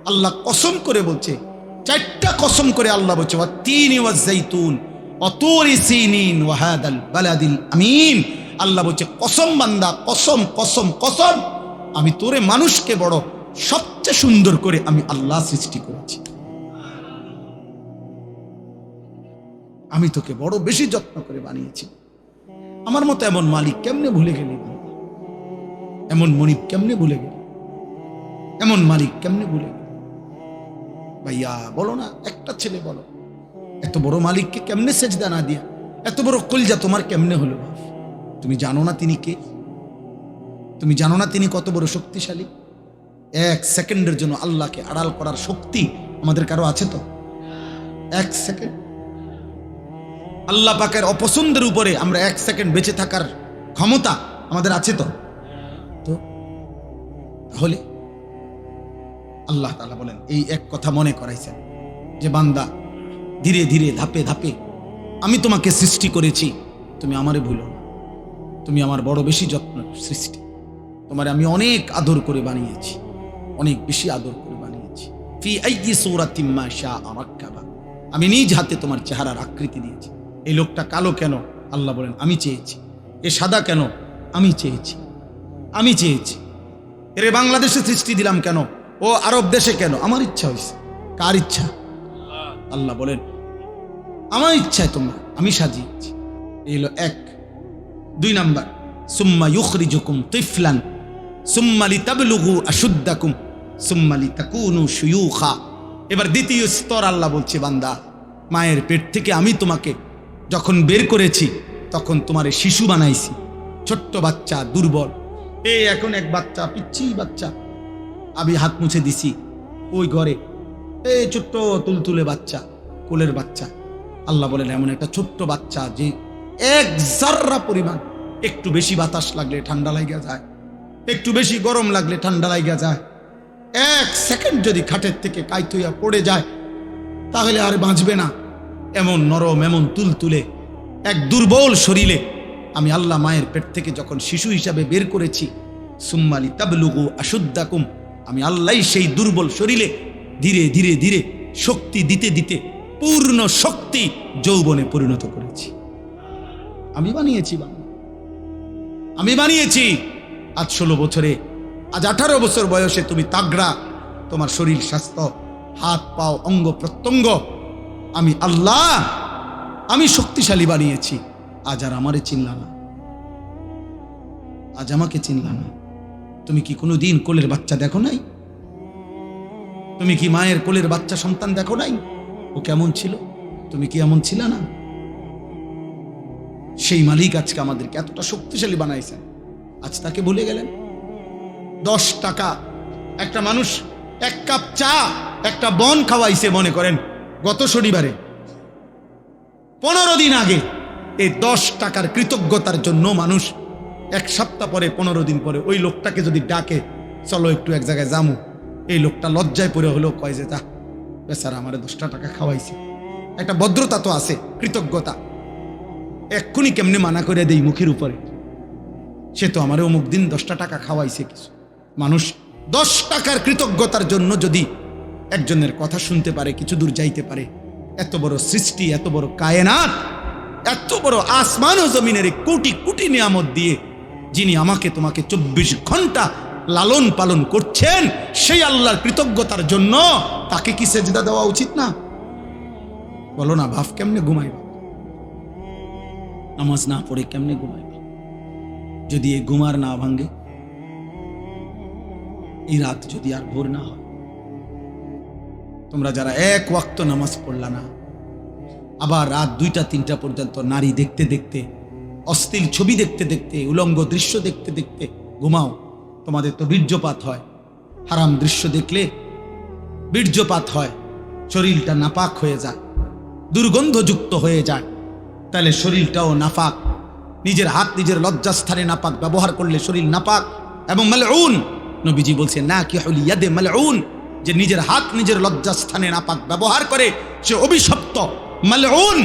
আল্লাহ কসম করে বলছে, 4টা কসম করে আল্লাহ বলছে, ওয়াত-তিনি ওয়াজ-জাইতুন, অতুরি সিনিন ওয়া হাদাল বালাদিল আমিন। আল্লাহ বলছে কসম বান্দা, কসম কসম কসম, আমি তোরে মানুষকে বড় সবচেয়ে সুন্দর করে আমি আল্লাহ সৃষ্টি করেছি। আমি তোকে বড় বেশি যত্ন করে বানিয়েছি। আমার মতো এমন মালিক কেমনে ভুলে গেলি? এমন মনিব কেমনে ভুলে গেলি? এমন মালিক কেমনে ভুলে গেলি? ভাইয়া বলো না, একটা ছেলে বলো, এত বড় মালিককে কেমনে সেজদা না দিয়া এত বড় কলজা তোমার কেমনে হলো? তুমি জানো না তিনি কে? তুমি জানো না তিনি কত বড় শক্তিশালী? এক সেকেন্ডের জন্য আল্লাহকে আড়াল করার শক্তি আমাদের কারো আছে তো? এক সেকেন্ড আল্লাহ পাকের অপছন্দের উপরে আমরা এক সেকেন্ড বেঁচে থাকার ক্ষমতা আমাদের আছে তো? তাহলে আল্লাহ তাআলা বলেন, এই এক কথা মনে করাইছেন যে বান্দা ধীরে ধীরে ধাপে ধাপে আমি তোমাকে সৃষ্টি করেছি, তুমি আমারে ভুলো না। তুমি আমার বড় বেশি যত্ন সৃষ্টি, তোমারে আমি অনেক আদর করে বানিয়েছি, অনেক বেশি আদর করে বানিয়েছি। ফি আইয়ি সূরাতিম মা শাআ রাক্কাবা, আমি নিজ হাতে তোমার চেহারার আকৃতি দিয়েছি। এই লোকটা কালো কেন? আল্লাহ বলেন আমি চেয়েছি। এ সাদা কেন? আমি চেয়েছি, আমি চেয়েছি। এরে বাংলাদেশে সৃষ্টি দিলাম কেন? ও আরব দেশে কেন? আমার ইচ্ছা হয়েছে। কার ইচ্ছা? আল্লাহ বলেন আমার ইচ্ছায় তোমরা আমি সাজিয়েছি। এই হলো এক। দুই নাম্বার, সুম্মা ইউখরিজুকুম তিফলান সুম্মা লিতাবলুগু আশুদ্দাকুম সুম্মা লিতাকুনু শুয়ুখা। এবার দ্বিতীয় স্তর আল্লাহ বলছে, বান্দা মায়ের পেট থেকে আমি তোমাকে যখন বের করেছি তখন তোমারে শিশু বানাইছি, ছোট্ট বাচ্চা, দুর্বল। এই এখন এক বাচ্চা, পিচ্ছি বাচ্চা, আমি হাত মুছে দিছি ওই ঘরে, এই ছোট্ট তুলতুলে বাচ্চা, কোলের বাচ্চা। আল্লাহ বলেন এমন একটা ছোট্ট বাচ্চা যে এক জাররা পরিমাণ একটু বেশি বাতাস লাগলে ঠান্ডা লাগিয়া যায়, একটু বেশি গরম লাগলে ঠান্ডা লাগিয়া যায়। এক সেকেন্ড যদি খাটের থেকে কাইত হইয়া পড়ে যায় তাহলে আর বাঁচবে না। এমন নরম, এমন তুলতুলে এক দুর্বল শরীরে আমি আল্লাহ মায়ের পেট থেকে যখন শিশু হিসাবে বের করেছি, সুম্মা লিতাবলুগু আশুদ্দাকুম, আমি আল্লাহ সেই দুর্বল শরীরে ধীরে ধীরে ধীরে শক্তি দিতে দিতে পূর্ণ শক্তি যৌবনে পরিণত করেছি। আমি বানিয়েছি, আমি বানিয়েছি। আজ 16 বছরে, আজ 18 বছর বয়সে তুমি তাগড়া, তোমার শরীর স্বাস্থ্য, হাত পাও, অঙ্গ প্রত্যঙ্গ আমি আল্লাহ আমি শক্তিশালী বানিয়েছি। আজ আর আমারে চিনলা না, আজ আমাকে চিনলা না। তুমি কি কোনোদিন কোলের বাচ্চা দেখো নাই? তুমি কি মায়ের কোলের বাচ্চা সন্তান দেখো নাই? ও কেমন ছিল? তুমি কি এমন ছিল না? সেই মালিক আজকে আমাদেরকে এতটা শক্তিশালী বানাইছেন, আজ তাকে ভুলে গেলেন। 10 টাকা একটা মানুষ এক কাপ চা, একটা বন খাওয়াইছে মনে করেন গত শনিবারে, 15 দিন আগে। এই 10 টাকার কৃতজ্ঞতার জন্য মানুষ এক সপ্তাহ পরে, 15 দিন পরে ওই লোকটাকে যদি ডাকে চলো একটু এক জায়গায় যামু, এই লোকটা লজ্জায় পড়ে হলেও কয় যে তা বেচারা আমারে 10 টাকা খাওয়াইছে। একটা ভদ্রতা তো আছে, কৃতজ্ঞতা। এক্ষুনি কেমনে মানা করে দেই মুখের উপরে, সে তো আমারে অমুক দিন 10 টাকা খাওয়াইছে কিছু। মানুষ 10 টাকার কৃতজ্ঞতার জন্য যদি একজনের কথা শুনতে পারে, কিছু দূর যাইতে পারে। এত বড় সৃষ্টি, এত বড় কায়নাত, এত বড় আসমান ও জমিনের কোটি কোটি নিয়ামত দিয়ে যিনি আমাকে তোমাকে 24 ঘন্টা লালন পালন করছেন, সেই আল্লাহর কৃতজ্ঞতার জন্য তাকে কি সেজদা দেওয়া উচিত না? বলো না, ভাব কেমনে ঘুমাইবা? নামাজ না পড়ে কেমনে ঘুমাইবা? যদি এই ঘুমার না ভাঙ্গে, এই রাত যদি আর ভোর না হয়। তোমরা যারা এক ওয়াক্ত নামাজ পড়লা না, আবার রাত 2টা-3টা পর্যন্ত নারী দেখতে দেখতে, অশ্লীল ছবি দেখতে দেখতে, উলঙ্গ দৃশ্য দেখতে দেখতে ঘুমাও, তোমাদের তো বীর্যপাত হয়। হারাম দৃশ্য দেখলে বীর্যপাত হয়, শরীরটা নাপাক হয়ে যায়, দুর্গন্ধযুক্ত হয়ে যায়। তাহলে শরীরটাও নাপাক। নিজের হাত নিজের লজ্জাস্থানে নাপাক ব্যবহার করলে শরীর নাপাক এবং মালউন। নবীজি বলছে না কি হলি ইয়াদে মালউন, যে নিজের হাত নিজের লজ্জাস্থানে নাপাক ব্যবহার করে সে অভিশপ্ত, মালউন,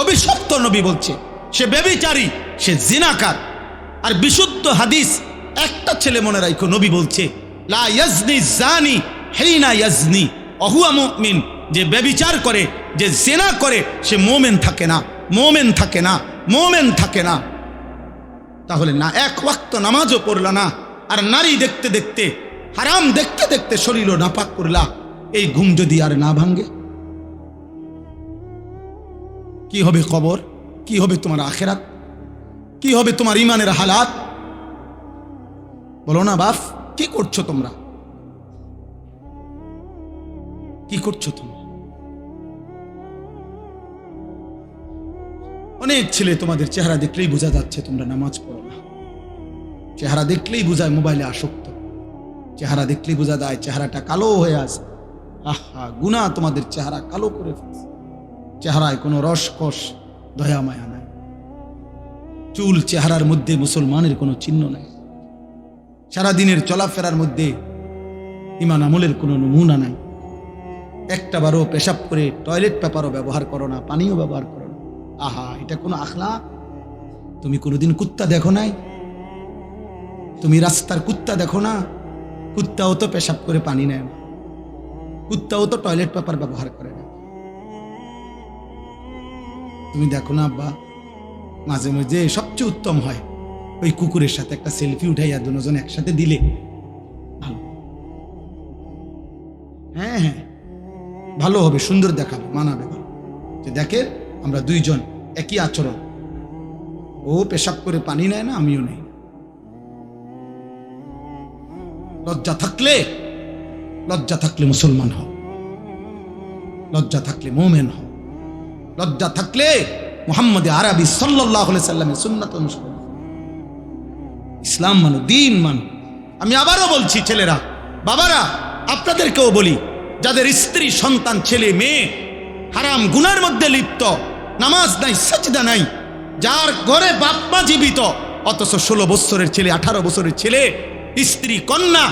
অভিশপ্ত। নবী বলছে সে ব্যভিচারী, সে জিনাকার। আর বিশুদ্ধ হাদিস একটা ছেলে মনে রাখো, নবী বলছে লা ইয়াজনি জানি হিনা ইয়াজনি ওয়া হুয়া মুমিন যে ব্যভিচার করে, যে জেনা করে, সে মোমেন থাকে না, মোমেন থাকে না, মোমেন থাকে না। তাহলে না এক ওয়াক্ত নামাজও পড়লা না, আর নারী দেখতে দেখতে, হারাম দেখতে দেখতে শরীরও নাপাক করলা, এই ঘুম যদি আর না ভাঙ্গে, কি হবে কবর? কি হবে তোমার আখেরাত? কি হবে তোমার ইমানের হালাত? বলো না বাপ, কি করছো তোমরা? কি করছো তোমরা? অনেক ছেলে তোমাদের চেহারা দেখলেই বোঝা যাচ্ছে তোমরা নামাজ পড়ো না। চেহারা দেখলেই বোঝায় মোবাইলে আসক্ত, চেহারা দেখলেই বোঝা যায় চেহারাটা কালো হয়ে আছে। আহা, গুনাহ তোমাদের চেহারা কালো করে ফেলছে। চেহারায় কোনো রসকস দয়া মায়া নাই, চুল চেহারার মধ্যে মুসলমানের কোনো চিহ্ন নাই, সারাদিনের চলাফেরার মধ্যে ইমান আমলের কোনো নমুনা নাই। একটা বারও পেশাব করে টয়লেট পেপারও ব্যবহার করো না, পানিও ব্যবহার করো না। আহা, এটা কোনো আখলাক? তুমি কোনোদিন কুত্তা দেখো নাই? তুমি রাস্তার কুত্তা দেখো না? কুত্তাও তো পেশাব করে পানি নেয় না, কুত্তাও তো টয়লেট পেপার ব্যবহার করে না। তুমি দেখো না আব্বা, মাঝে মাঝে সবচেয়ে উত্তম হয় ওই কুকুরের সাথে একটা সেলফি উঠাইয়া দুজন একসাথে দিলে ভালো। হ্যাঁ হ্যাঁ, ভালো হবে, সুন্দর দেখাবে, মানাবে, ভালো যে দেখে আমরা দুইজন একই আচরণ, ও পেশাব করে পানি নেয় না, আমিও নেই। লজ্জা থাকলে মুসলমান হও, লজ্জা থাকলে মোমেন হও, লজ্জা থাকলে মুহাম্মদ আরবি সাল্লাল্লাহু আলাইহি সাল্লামের সুন্নাত অনুসরণ। ইসলাম মানো, দ্বীন মানো। আমি আবারও বলছি, ছেলেরা, বাবারা, আপনাদেরকেও বলি, যাদের স্ত্রী, সন্তান, ছেলে মেয়ে হারাম গুনার মধ্যে লিপ্ত, নামাজ নাই, সাজদা নাই, যার ঘরে বাপ মা জীবিত, অথচ 16 বছরের ছেলে, 18 বছরের ছেলে, স্ত্রী, কন্যা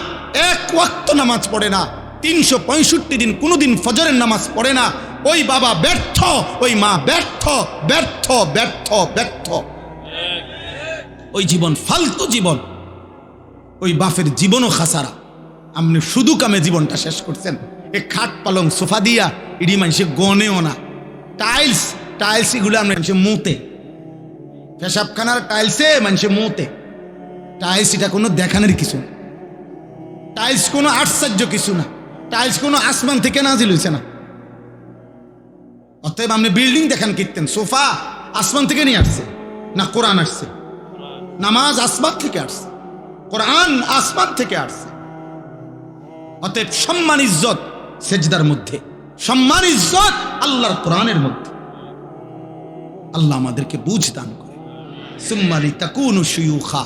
এক ওয়াক্ত নামাজ পড়ে না, 365 দিন কোনোদিন ফজরের নামাজ পড়ে না, ওই বাবা ব্যর্থ, ওই মা ব্যর্থ, ব্যর্থ, ব্যর্থ, ব্যর্থ। ওই জীবন ফালতু জীবন, ওই বাপের জীবনও খাসারা। আপনি শুধু কামে জীবনটা শেষ করছেন। এ খাট পালং সোফা দিয়া ইডি মানুষে গনেও না, টাইলস এগুলো আমরা মানুষে মুতে, পেশাবখানার টাইলসে মানুষে মুতে। টাইলস এটা কোনো দেখানোর কিছু না, টাইলস কোনো আশ্চর্য কিছু না, টাইলস কোনো আসমান থেকে নাজিল হয়েছে না। অতএব আপনি বিল্ডিং দেখান কীর্তেন, সোফা আসমান থেকে নিয়ে আসছে না, কোরআন আসছে? নামাজ আসমান থেকে আসছে, কোরআন আসমান থেকে আসছে। অতএব সম্মান ইজ্জত সেজদার মধ্যে, সম্মান ইজ্জত আল্লাহর কোরআনের মধ্যে। আল্লাহ আমাদেরকে বুঝ দান করে। সুম্মা লিতাকুনু শুয়ুখা,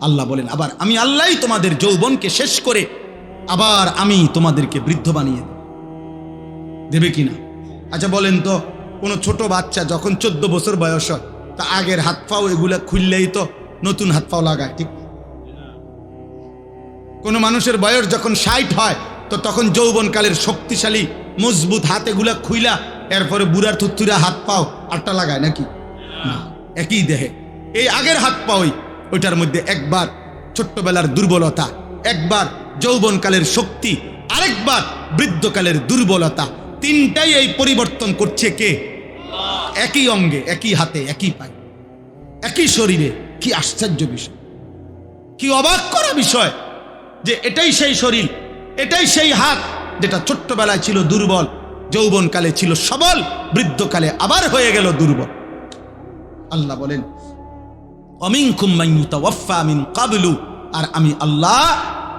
আল্লাহ বলেন আবার আমি আল্লাহই তোমাদের যৌবনকে শেষ করে আবার আমি তোমাদেরকে বৃদ্ধ বানিয়ে দেবে কিনা? আচ্ছা বলেন তো, কোনো ছোট বাচ্চা যখন 14 বছর বয়স হয়, তা আগের হাত পাও এগুলা খুললেই তো নতুন হাত পাও লাগায়, ঠিক? কোনো মানুষের বয়স যখন 60 হয়, তো তখন যৌবনকালের শক্তিশালী মজবুত হাত এগুলা খুইলা এরপরে বুড়ার থুতুরা হাত পাও আটটা লাগায় নাকি? না, একই দেহে এই আগের হাত পাওই, ওইটার মধ্যে একবার ছোট্টবেলার দুর্বলতা, একবার যৌবনকালের শক্তি, আরেকবার বৃদ্ধকালের দুর্বলতা, তিনটাই এই পরিবর্তন করছে কে? একই অঙ্গে, একই হাতে, একই পায়ে, একই শরীরে। কি আশ্চর্য বিষয়, কি অবাক করা বিষয় যে এটাই সেই শরীর, এটাই সেই হাত যেটা ছোট্টবেলায় ছিল দুর্বল, যৌবনকালে ছিল সবল, বৃদ্ধকালে আবার হয়ে গেল দুর্বল। আল্লাহ বলেন অমিনকুম মান ইউতাওয়াফা মিন ক্বাবলু, আর আমি আল্লাহ,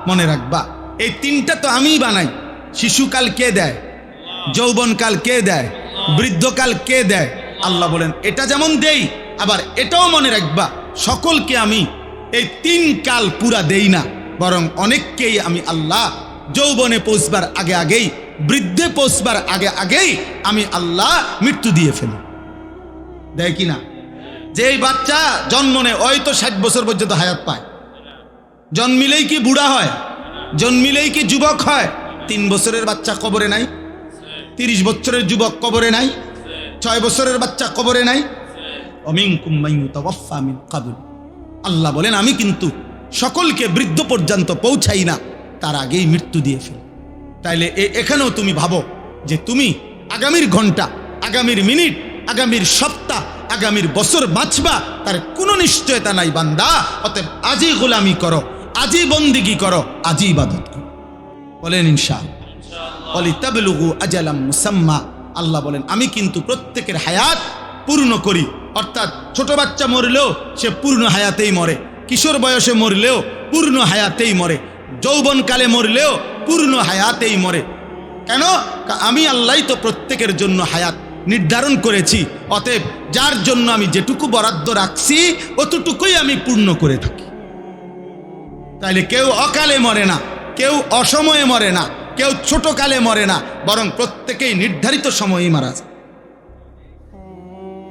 মনে রাখবা এই তিনটা তো আমিই বানাই। শিশুকাল কে দেয়? যৌবনকাল কে দেয়? বৃদ্ধকাল কে দেয়? আল্লাহ বলেন এটা যেমন দেই, আবার এটাও মনে রাখবা সকলকে আমি এই 3 কাল পুরা দেই না, বরং অনেককেই আমি আল্লাহ যৌবনে পৌঁছবার আগে আগেই, বৃদ্ধে পৌঁছবার আগে আগেই আমি আল্লাহ মৃত্যু দিয়ে ফেলি। দেয় কিনা? যেই বাচ্চা জন্ম নেয় ওই তো 60 বছর পর্যন্ত হায়াত পায়, জন্মিলেই কি বুড়া হয়? জন্মিলেই কি যুবক হয়? 3 বছরের বাচ্চা কবরে নাই, 30 বছরের যুবক কবরে নাই, 6 বছরের বাচ্চা কবরে নাই। অমিনকুম মান ইউতাওয়াফা মিন ক্বাবল, আল্লাহ বলেন আমি কিন্তু সকলকে বৃদ্ধ পর্যন্ত পৌঁছাই না, তার আগেই মৃত্যু দিয়ে ফেলি। তাইলে এখানেও তুমি ভাবো যে তুমি আগামীর ঘন্টা, আগামীর মিনিট, আগামীর সপ্তাহ, আগামীর বছর বাঁচবা তার কোনো নিশ্চয়তা নাই বান্দা। অতএব আজই গোলামি করো, আজই বন্দিগি করো, আজই ইবাদত করো। বলেন ইনশাআল্লাহ। ওয়ালিতাবলুগু আজালাম মুসাম্মা, আল্লাহ বলেন আমি কিন্তু প্রত্যেকের হায়াত পূর্ণ করি। অর্থাৎ ছোট বাচ্চা মরলেও সে পূর্ণ হায়াতেই মরে, কিশোর বয়সে মরলেও পূর্ণ হায়াতেই মরে, যৌবনকালে মরলেও পূর্ণ হায়াতেই মরে। কেন? আমি আল্লাহ তো প্রত্যেকের জন্য হায়াত নির্ধারণ করেছি। অতএব যার জন্য আমি যেটুকু বরাদ্দ রাখছি অতটুকুই আমি পূর্ণ করে থাকি। তাইলে কেউ অকালে মরে না, কেউ অসময়ে মরে না, কেউ ছোট কালে মরে না, বরং প্রত্যেকেই নির্ধারিত সময়েই মারা যায়।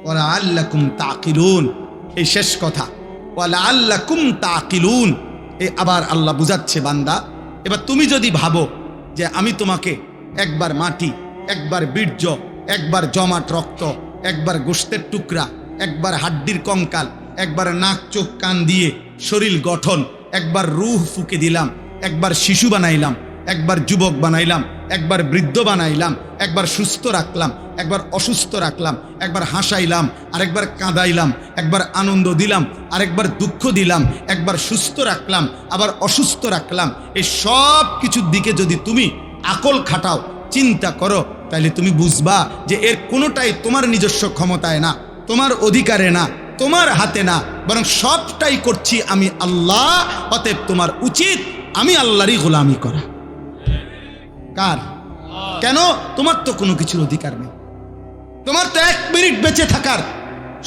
ওয়ালা আল্লাকুম তাকিলুন, এই শেষ কথা, ওয়ালা আল্লাকুম তাকিলুন। এই আবার আল্লাহ বুঝাচ্ছে বান্দা, এবার তুমি যদি ভাবো যে আমি তোমাকে একবার মাটি, একবার বীর্য, একবার জমাট রক্ত, একবার গোশতের টুকরা, একবার হাড্ডির কঙ্কাল, একবার নাক চোখ কান দিয়ে শরীর গঠন, একবার রূহ ফুঁকে দিলাম, একবার শিশু বানাইলাম, একবার যুবক বানাইলাম, একবার বৃদ্ধ বানাইলাম, একবার সুস্থ রাখলাম, একবার অসুস্থ রাখলাম, একবার হাসাইলাম, আরেকবার কাঁদাইলাম, একবার আনন্দ দিলাম, আরেকবার দুঃখ দিলাম, একবার সুস্থ রাখলাম, আবার অসুস্থ রাখলাম, এই সব কিছুর দিকে যদি তুমি আকল খাটাও, চিন্তা করো, তাহলে তুমি বুঝবা যে এর কোনোটাই তোমার নিজস্ব ক্ষমতায় না, তোমার অধিকারে না, তোমার হাতে না, বরং সবটাই করছি আমি আল্লাহ। অতএব তোমার উচিত আমি আল্লাহরই গোলামি করা। কার? কেন? তোমার তো কোনো কিছুর অধিকার নেই, তোমার তো 1 মিনিট বেঁচে থাকার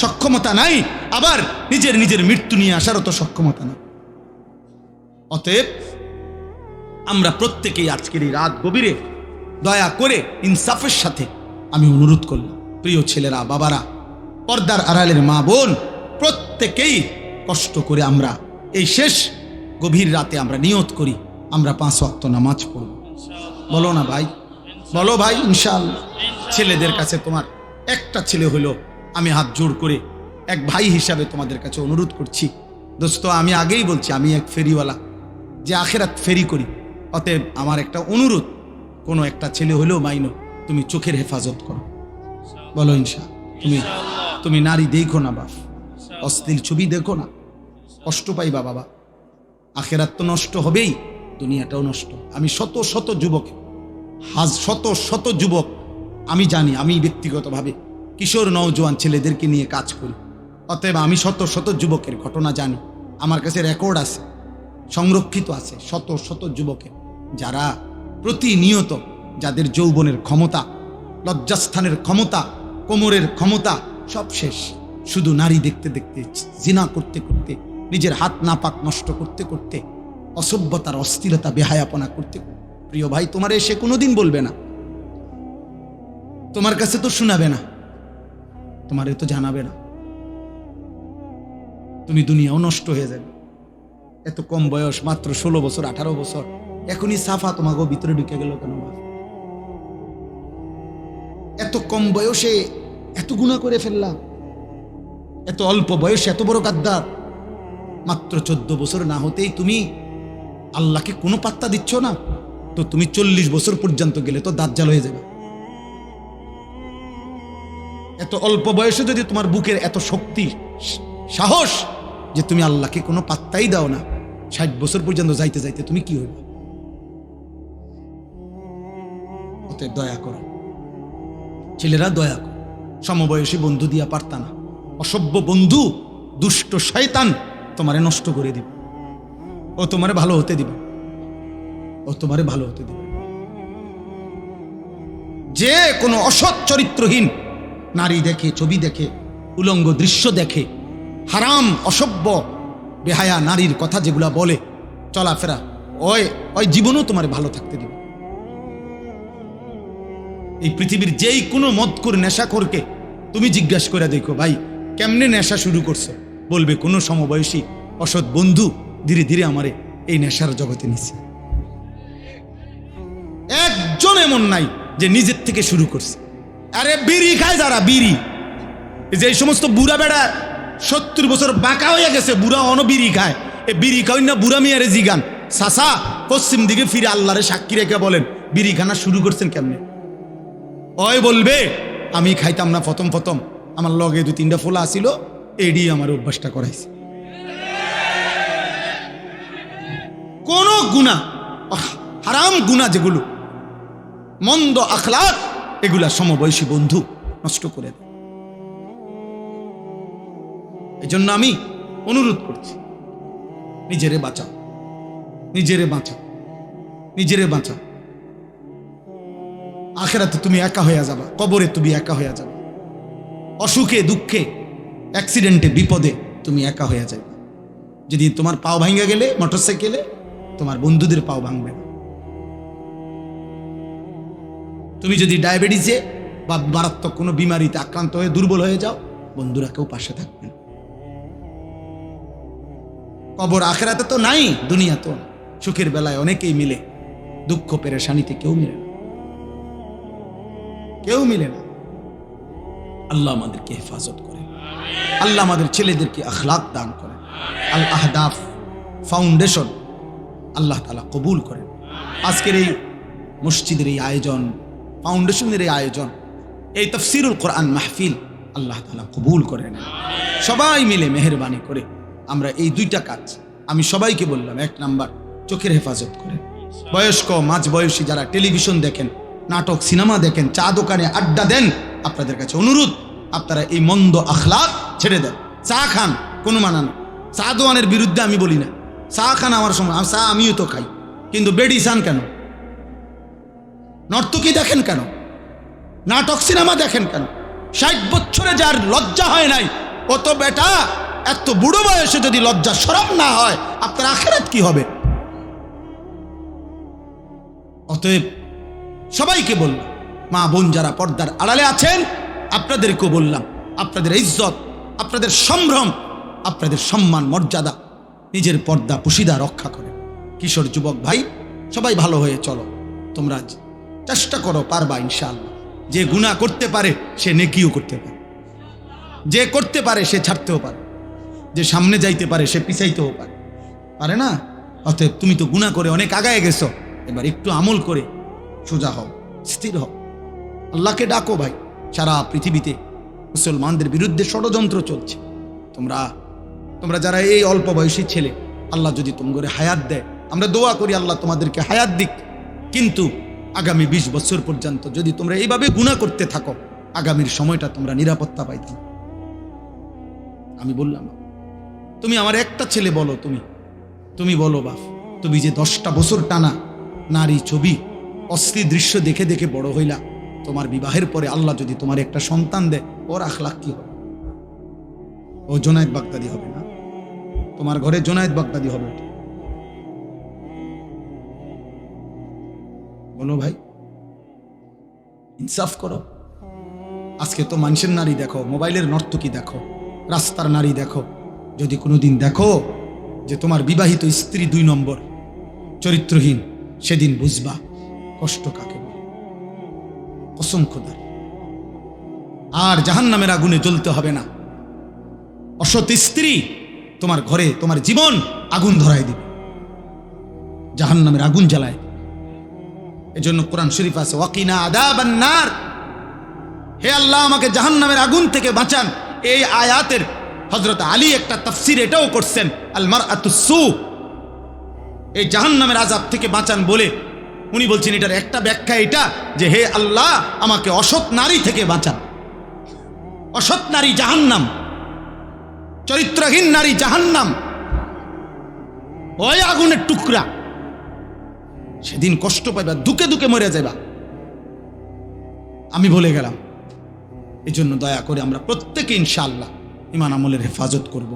সক্ষমতা নাই, আবার নিজের মৃত্যু নিয়ে আসারও তো সক্ষমতা নেই। অতএব আমরা প্রত্যেকেই আজকের এই রাত গভীরে দয়া করে ইনসাফের সাথে আমি অনুরোধ করলাম, প্রিয় ছেলেরা, বাবারা, পর্দার আড়ালের মা বোন, প্রত্যেকেই কষ্ট করে আমরা এই শেষ গভীর রাতে আমরা নিয়ত করি আমরা 5 ওয়াক্ত নামাজ পড়ব। বলো না ভাই, বলো ভাই ইনশাআল্লাহ। ছেলেদের কাছে তোমার একটা ছেলে হলো, আমি হাত জোড় করে এক ভাই হিসাবে তোমাদের কাছে অনুরোধ করছি, দোস্ত, আমি আগেই বলছি আমি এক ফেরিওয়ালা, যে আখেরাত ফেরি করি। অতএব আমার একটা অনুরোধ, কোনো একটা ছেলে হলেও মাইনো, তুমি চোখের হেফাজত করো। বলো ইনশাআল্লাহ। তুমি নারী দেখো না বাপ, অশ্লীল ছবি দেখো না, কষ্ট পাইবা বাবা। আখেরাত তো নষ্ট হবেই, দুনিয়াটাও নষ্ট। আমি শত শত যুবক, শত যুবক আমি জানি, আমি ব্যক্তিগতভাবে কিশোর নওজোয়ান ছেলেদেরকে নিয়ে কাজ করি। অতএব আমি শত শত যুবকের ঘটনা জানি, আমার কাছে রেকর্ড আছে, সংরক্ষিত আছে, শত শত যুবকের যারা প্রতিনিয়ত, যাদের যৌবনের ক্ষমতা, লজ্জাস্থানের ক্ষমতা, কোমরের ক্ষমতা সব শেষ, শুধু নারী দেখতে দেখতে, জিনা করতে করতে, নিজের হাত নাপাক নষ্ট করতে করতে, অসভ্যতার অস্থিরতা বেহায়াপনা করতে। প্রিয় ভাই, তোমার এসে কোনোদিন বলবে না, তোমার কাছে তো শোনাবে না, তোমারে তো জানাবে না, তুমি দুনিয়াও নষ্ট হয়ে যাবে। এত কম বয়স, মাত্র 16 বছর 18 বছর, এখনই সাফা তোমাকে ভিতরে ঢুকে গেল কেন? এত কম বয়সে এত গুনাহ করে ফেললাম, এত অল্প বয়সে এত বড় গাদ্দার। মাত্র 14 বছর না হতেই তুমি আল্লাহকে কোনো পাত্তা দিচ্ছ না, তো তুমি 40 বছর পর্যন্ত গেলে তো দাজ্জাল হয়ে যাবে। এত অল্প বয়সে যদি তোমার বুকের এত শক্তি, সাহস যে তুমি আল্লাহকে কোনো পাত্তাই দাও না, 60 বছর পর্যন্ত যাইতে যাইতে তুমি কি হইবে? অতএব দয়া করো ছেলেরা, দয়া করো। সমবয়সী বন্ধু দিয়া পারতা না, অসভ্য বন্ধু, দুষ্ট শয়তান তোমারে নষ্ট করে দিবে, ও তোমারে ভালো হতে দিবে, ও তোমারে ভালো হতে দিবে। যে কোনো অসৎ চরিত্রহীন নারী দেখে, ছবি দেখে, উলঙ্গ দৃশ্য দেখে, হারাম অসভ্য বেহায়া নারীর কথা যেগুলা বলে, চলাফেরা, ওই জীবনও তোমার ভালো থাকতে দিবে। এই পৃথিবীর যেই কোনো মদখোর নেশাখোরকে তুমি জিজ্ঞাসা করে দেখো, ভাই কেমনে নেশা শুরু করছে, বলবে কোনো সমবয়সী অসৎ বন্ধু ধীরে ধীরে আমারে এই নেশার জগতে নিচ্ছে। একজন এমন নাই যে নিজের থেকে শুরু করছে। আরে বিড়ি খায় যারা, বিড়ি, যে সমস্ত বুড়া বেড়া 70 বছর বাঁকা হয়ে গেছে, বুড়া অন বিড়ি খায়, এ বিড়ি খাই না বুড়া মিয়ারে জিগান, সাসা পশ্চিম দিকে ফিরে আল্লাহরে সাক্ষী রেখে বলেন বিড়ি খানা শুরু করছেন কেমনে? ওই বলবে আমি খাইতাম না প্রথম প্রথম, আমার লগে 2-3টা ফোলা আসিল, এডি আমার অভ্যাসটা করাইছে। কোন গুনাহ, হারাম গুনাহ যেগুলো, মন্দ আখলাক, এগুলা সমবয়সী বন্ধু নষ্ট করে দেয়। এই জন্য আমি অনুরোধ করছি, নিজেরে বাঁচাও, নিজেরে বাঁচাও, নিজেরে বাঁচাও। আখিরাতে তুমি একা হয়ে যাবা, কবরে তুমি একা হয়ে যাবে, অসুখে দুঃখে অ্যাক্সিডেন্টে বিপদে তুমি একা হয়ে যাবে। যদি তোমার পাও ভাঙা গেলে মোটরসাইকেলে, তোমার বন্ধুদের পাও ভাঙবে না। তুমি যদি ডায়াবেটিসে বা মারাত্মক কোনো বিমারিতে আক্রান্ত হয়ে দুর্বল হয়ে যাও, বন্ধুরা কেউ পাশে থাকবে না। কবর আখিরাতে তো নাই, দুনিয়া তো। সুখের বেলায় অনেকেই মিলে, দুঃখ পেরেশানিতে কেউ মিলে না, কেউ মিলে না। আল্লাহ আমাদেরকে হেফাজত করে, আল্লাহ আমাদের ছেলেদেরকে আখলাক দান করে। আল আহদাফ ফাউন্ডেশন আল্লাহ তাআলা কবুল করেন। আজকের এই মসজিদের এই আয়োজন, ফাউন্ডেশনের এই আয়োজন, এই তাফসীরুল কোরআন মাহফিল আল্লাহ তাআলা কবুল করে নেন। সবাই মিলে মেহেরবানি করে আমরা এই 2টা কাজ আমি সবাইকে বললাম। 1 নাম্বার, চোখের হেফাজত করেন। বয়স্ক মাঝ বয়সী যারা টেলিভিশন দেখেন, নাটক সিনেমা দেখেন, চা দোকানে আড্ডা দেন, আপনাদের কাছে অনুরোধ, আপনারা এই মন্দ আখলাক ছেড়ে দেন। চা খান, কোনো মানা না, চা দোয়ানের বিরুদ্ধে আমি বলি না। চা খান আমার সময়, চা আমিও তো খাই, কিন্তু বেডি চান কেন? নর্তকী দেখেন কেন? নাটক সিনেমা দেখেন কেন? 60 বছরে যার লজ্জা হয় নাই, ও তো বেটা এত বুড়ো বয়সে যদি লজ্জা শরম না হয়, আপনার আখিরাত কি হবে? অতএব সবাইকে বললাম, মা বোন যারা পর্দার আড়ালে আছেন, আপনাদেরকেও বললাম, আপনাদের ইজ্জত, আপনাদের সম্ভ্রম, আপনাদের সম্মান মর্যাদা, নিজের পর্দা পুশিদা রক্ষা করেন। কিশোর যুবক ভাই, সবাই ভালো হয়ে চলো। তোমরা চেষ্টা করো, পারবা ইনশাআল্লাহ। যে গুনাহ করতে পারে সে নেকিও করতে পারে, যে করতে পারে সে ছাড়তেও পারে, যে সামনে যাইতে পারে সে পিছাইতেও পারে, পারে না? অতএব তুমি তো গুনাহ করে অনেক আগায় গেছো, এবার একটু আমল করে সোজা হও, স্থির হও, আল্লাহকে ডাকো। ভাই, সারা পৃথিবীতে মুসলমানদের বিরুদ্ধে ষড়যন্ত্র চলছে। তোমরা যারা এই অল্প বয়সী ছেলে, আল্লাহ যদি তোমাদের হায়াত দেয়, আমরা দোয়া করি আল্লাহ তোমাদেরকে হায়াত দিক। কিন্তু আগামী 20 বছর পর্যন্ত যদি তোমরা এইভাবে গুনাহ করতে থাকো, আগামীর সময়টা তোমরা নিরাপত্তা পাইতে। আমি বললাম, তুমি আমার একটা ছেলে বলো, তুমি বলো বাপ, তুমি যে 10টা বছর টানা নারী ছবি অশ্লীল দৃশ্য দেখে দেখে বড় হইলা, তোমার বিবাহের পরে আল্লাহ যদি তোমার একটা সন্তান দেয়, ওর আখলাক কি হবে? ও জোনায়েদ বাগদাদি হবে না? তোমার ঘরে জোনায়েদ বাগদাদি হবে? বলো ভাই, ইনসাফ করো। আজকে তো মানুষের নারী দেখো, মোবাইলের নর্তকী দেখো, রাস্তার নারী দেখো। যদি কোনোদিন দেখো যে তোমার বিবাহিত স্ত্রী 2 নম্বর চরিত্রহীন, সেদিন বুঝবা কষ্ট কাকে বলে। কসম খোদার। আর জাহান্নামের আগুনে জ্বলতে হবে না। অসৎ স্ত্রী তোমার ঘরে তোমার জীবন আগুন ধরায় দিবে, জাহান্নামের আগুন জ্বালায়। এজন্য কোরআন শরীফ আছে, ওয়াকিনা আযাবান নার, হে আল্লাহ আমাকে জাহান্নামের আগুন থেকে বাঁচান। এই আয়াতের হযরত আলী একটা তাফসীর এটাও করছেন, আল মারআতুস সু, এই জাহান্নামের আযাব থেকে বাঁচান বলে উনি বলছেন এটার একটা ব্যাখ্যা এটা যে হে আল্লাহ আমাকে অসৎ নারী থেকে বাঁচান। অসৎ নারী জাহান্নাম, চরিত্রহীন নারী জাহান্নাম, ওই আগুনের টুকরা। সেদিন কষ্ট পাইবা, দুকে দুকে মরে যাবা। আমি বলে গেলাম। এই জন্য দয়া করে আমরা প্রত্যেকে ইনশাআল্লাহ ঈমান আমলের হেফাজত করব।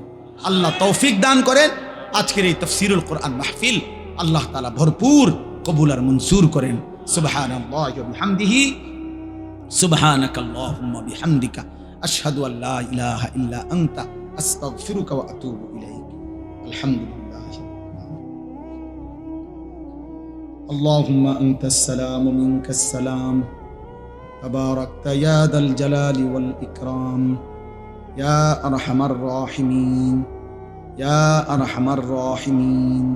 আল্লাহ তৌফিক দান করেন। আজকের এই তাফসীরুল কোরআন মাহফিল আল্লাহ তাআলা ভরপুর কবুল আর মনসুর করেন। সুবহানাল্লাহি ওয়া বিহামদিহি, সুবহানাকাল্লাহুম্মা বিহামদিকা, আশহাদু আল্লা ইলাহা ইল্লা আনতা, আস্তাগফিরুকা ওয়া আতুবু ইলাইক। আলহামদুলিল্লাহ। اللهم أنت السلام ومنك السلام، تباركت يا ذا الجلال والإكرام، يا أرحم الراحمين، يا أرحم الراحمين،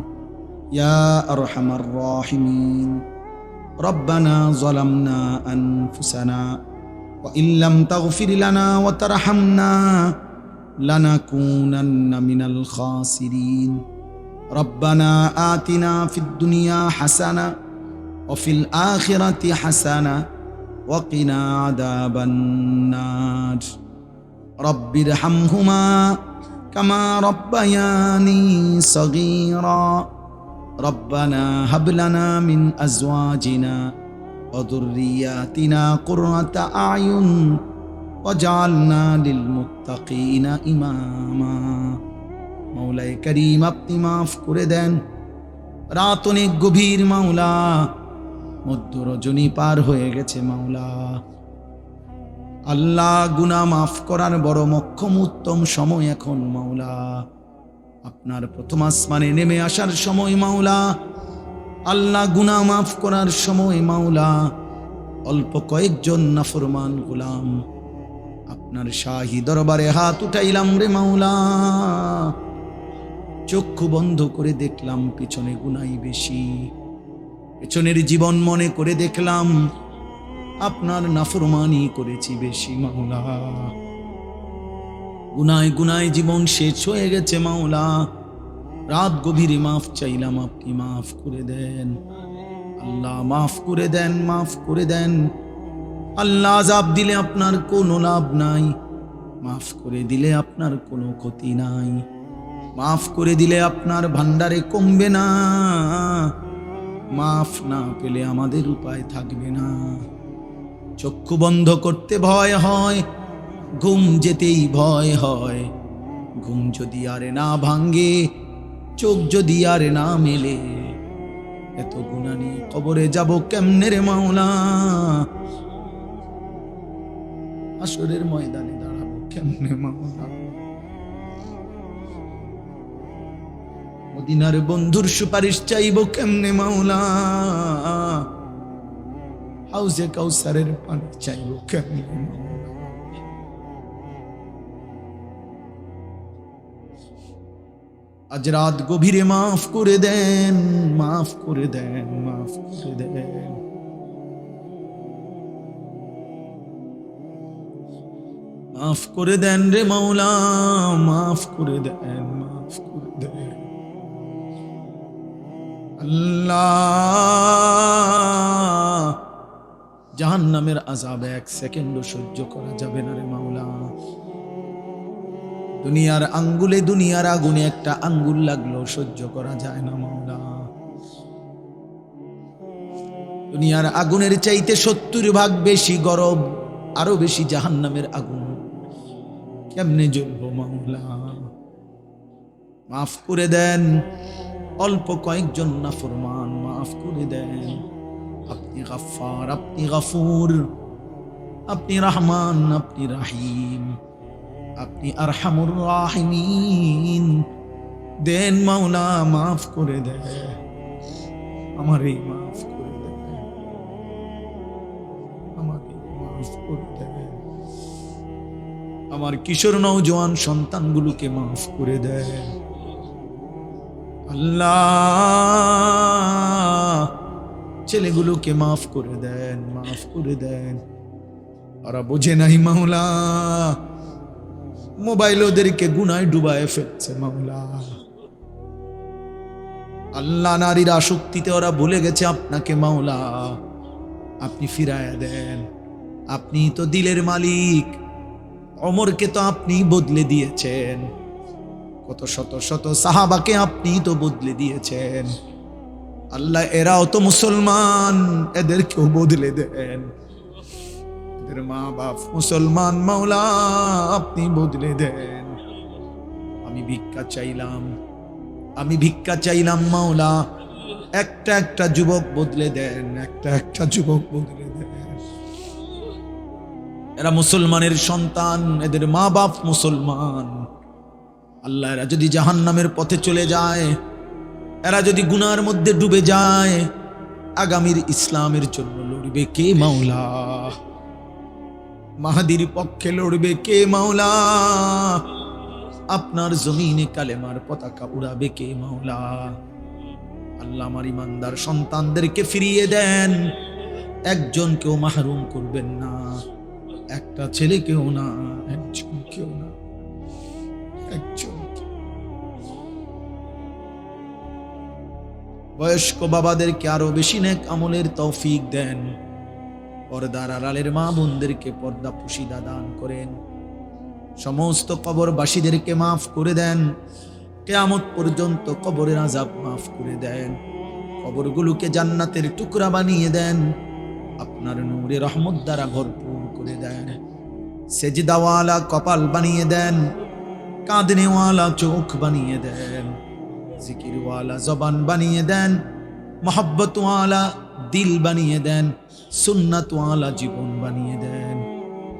يا أرحم الراحمين، রব্বানা যালামনা আনফুসানা ওয়া ইল্লাম তাগফির লানা ওয়া তারহামনা লানাকুনান্না মিনাল খাসিরিন রব্বানা আতিনা ফিদ দুনিয়া হাসানা ওয়া ফিল আখিরাতি হাসানা ওয়া কিনা আযাবান নার রব্বিরহামহুমা কামা রব্বায়ানি সগীরা রব্বানা হাব লানা মিন আজওয়াজিনা ওয়া যুররিয়াতিনা কুররাতা আয়ুন ওয়াজআলনা লিল মুত্তাকিনা ইমামা। মাওলায়ে কারীম, আপনি মাফ করে দেন। রাত অনেক গভীর মাওলা, মধ্য রজনী পার হয়ে গেছে মাওলা। আল্লাহ, গুনাহ মাফ করার বড় মক্ষম উত্তম সময় এখন মাওলা। আপনার প্রথম আসমানে নেমে আসার সময় মাওলা। আল্লাহ, গুনাহ মাফ করার সময় মাওলা। অল্প কয়েকজন নাফরমান গোলাম আপনার শাহী দরবারে হাত উঠাইলাম রে মাওলা। চক্ষু বন্ধ করে দেখলাম পিছনে গুনাই বেশি, পেছনের জীবন মনে করে দেখলাম আপনার নাফরমানি করেছি বেশি মাওলা। গুনায় গুনায় জীবন শেষ হয়ে গেছে মাওলা। রাত গভীরে মাফ চাইলাম, আপনি মাফ করে দেন। আল্লাহ, মাফ করে দেন, মাফ করে দেন। আল্লাহ, আযাব দিলে আপনার কোনো লাভ নাই, মাফ করে দিলে আপনার কোনো ক্ষতি নাই, মাফ করে দিলে আপনার ভান্ডারে কমবে না, মাফ না পেলে আমাদের উপায় থাকবে না। চক্ষু বন্ধ করতে ভয় হয়, ঘুম যেতেই ভয় হয়। ঘুম যদি আরে না ভাঙ্গে, চোখ যদি আরে না মেলে, এত গুনাহ নিয়ে কবরে যাব কেমনে রে মাওলা? হাসরের ময়দানে দাঁড়াবো কেমনে মাওলা? মদিনার বন্ধুর সুপারিশ চাইবো কেমনে মাওলা? হাউজে কাউসারের পানি চাইবো কেমনে মাওলা? আজ রাত গভীরে মাফ করে দেন, মাফ করে দেন, মাফ করে দেন। মাফ করে দেন রে মাওলা, মাফ করে দেন, মাফ করে দেন। আল্লাহ, জাহান্নামের আযাব এক সেকেন্ডও সহ্য করা যাবে না রে মাওলা। দুনিয়ার আঙ্গুলে, দুনিয়ার আগুনে একটা আঙ্গুল লাগলো সহ্য করা যায় না মাওলা। দুনিয়ার আগুনের চাইতে 70 ভাগ বেশি গরম, আরো বেশি জাহান্নামের আগুন। কেমনে জ্বলবো মাওলা? মাফ করে দেন। অল্প কয়েকজন নাফরমান, মাফ করে দেন। আপনি গফফার, আপনি গফুর, আপনি রহমান, আপনি রাহিম, আপনি আরহামুর রাহিমিন। দেন মাওলা, মাফ করে দেন, আমারে মাফ করে দেন, আমারে মাফ করে দেন। আমার কিশোর নওজোয়ান সন্তানগুলোকে মাফ করে দেন আল্লাহ। ছেলেগুলোকে মাফ করে দেন, মাফ করে দেন। ওরা বোঝে নাই মাওলা, মোবাইল ওদেরকে গুনায় ডুবায় ফেলছে মাওলা। আল্লাহ, নারীর আসক্তিতে ওরা ভুলে গেছে আপনাকে মাওলা। আপনি ফিরায়া দেন। আপনি তো দিলের মালিক। ওমরকে তো আপনি বদলে দিয়েছেন, কত শত শত সাহাবাকে আপনি তো বদলে দিয়েছেন। আল্লাহ, এরাও তো মুসলমান, এদেরকেও বদলে দেন। এদের মা বাপ মুসলমান মাওলা, আপনি বদলে দেন। আমি ভিক্ষা চাইলাম, আমি ভিক্ষা চাইলাম মাওলা। একটা একটা যুবক বদলে দেন, একটা একটা যুবক বদলে দেন। এরা মুসলমানের সন্তান, এদের মা বাপ মুসলমান। আল্লাহ, এরা যদি জাহান্নামের পথে চলে যায়, এরা যদি গুনার মধ্যে ডুবে যায়, আগামীর ইসলামের জন্য লড়বে কে মাওলা? মাহাদির পক্ষে লড়বে কে মাওলা? আপনার জমিনে কালেমার পতাকা উড়াবে কে মাওলা? আল্লাহ, আমার ইমানদার সন্তানদেরকে ফিরিয়ে দেন। একজনকেও মাহরুম করবেন না, একটা ছেলেকেও না, একজনকেও না, একজন। বয়স্ক বাবাদেরকে আরো বেশি নেক আমলের তৌফিক দেন। পর্দার আড়ালের মা বোনদেরকে পর্দা পুশিদা দান করেন। সমস্ত কবরবাসীদেরকে মাফ করে দেন। কিয়ামত পর্যন্ত কবরের আযাব মাফ করে দেন। কবরগুলোকে জান্নাতের টুকরা বানিয়ে দেন। আপনার নূরে রহমত দ্বারা ভরপুর করে দেন। সেজদাওয়ালা কপাল বানিয়ে দেন। কাঁদনেওয়ালা চোখ বানিয়ে দেন। জিকিরওয়ালা জবান বানিয়ে দেন। মহব্বতওয়ালা দিল বানিয়ে দেন। সুন্নাতওয়ালা জীবন বানিয়ে দেন।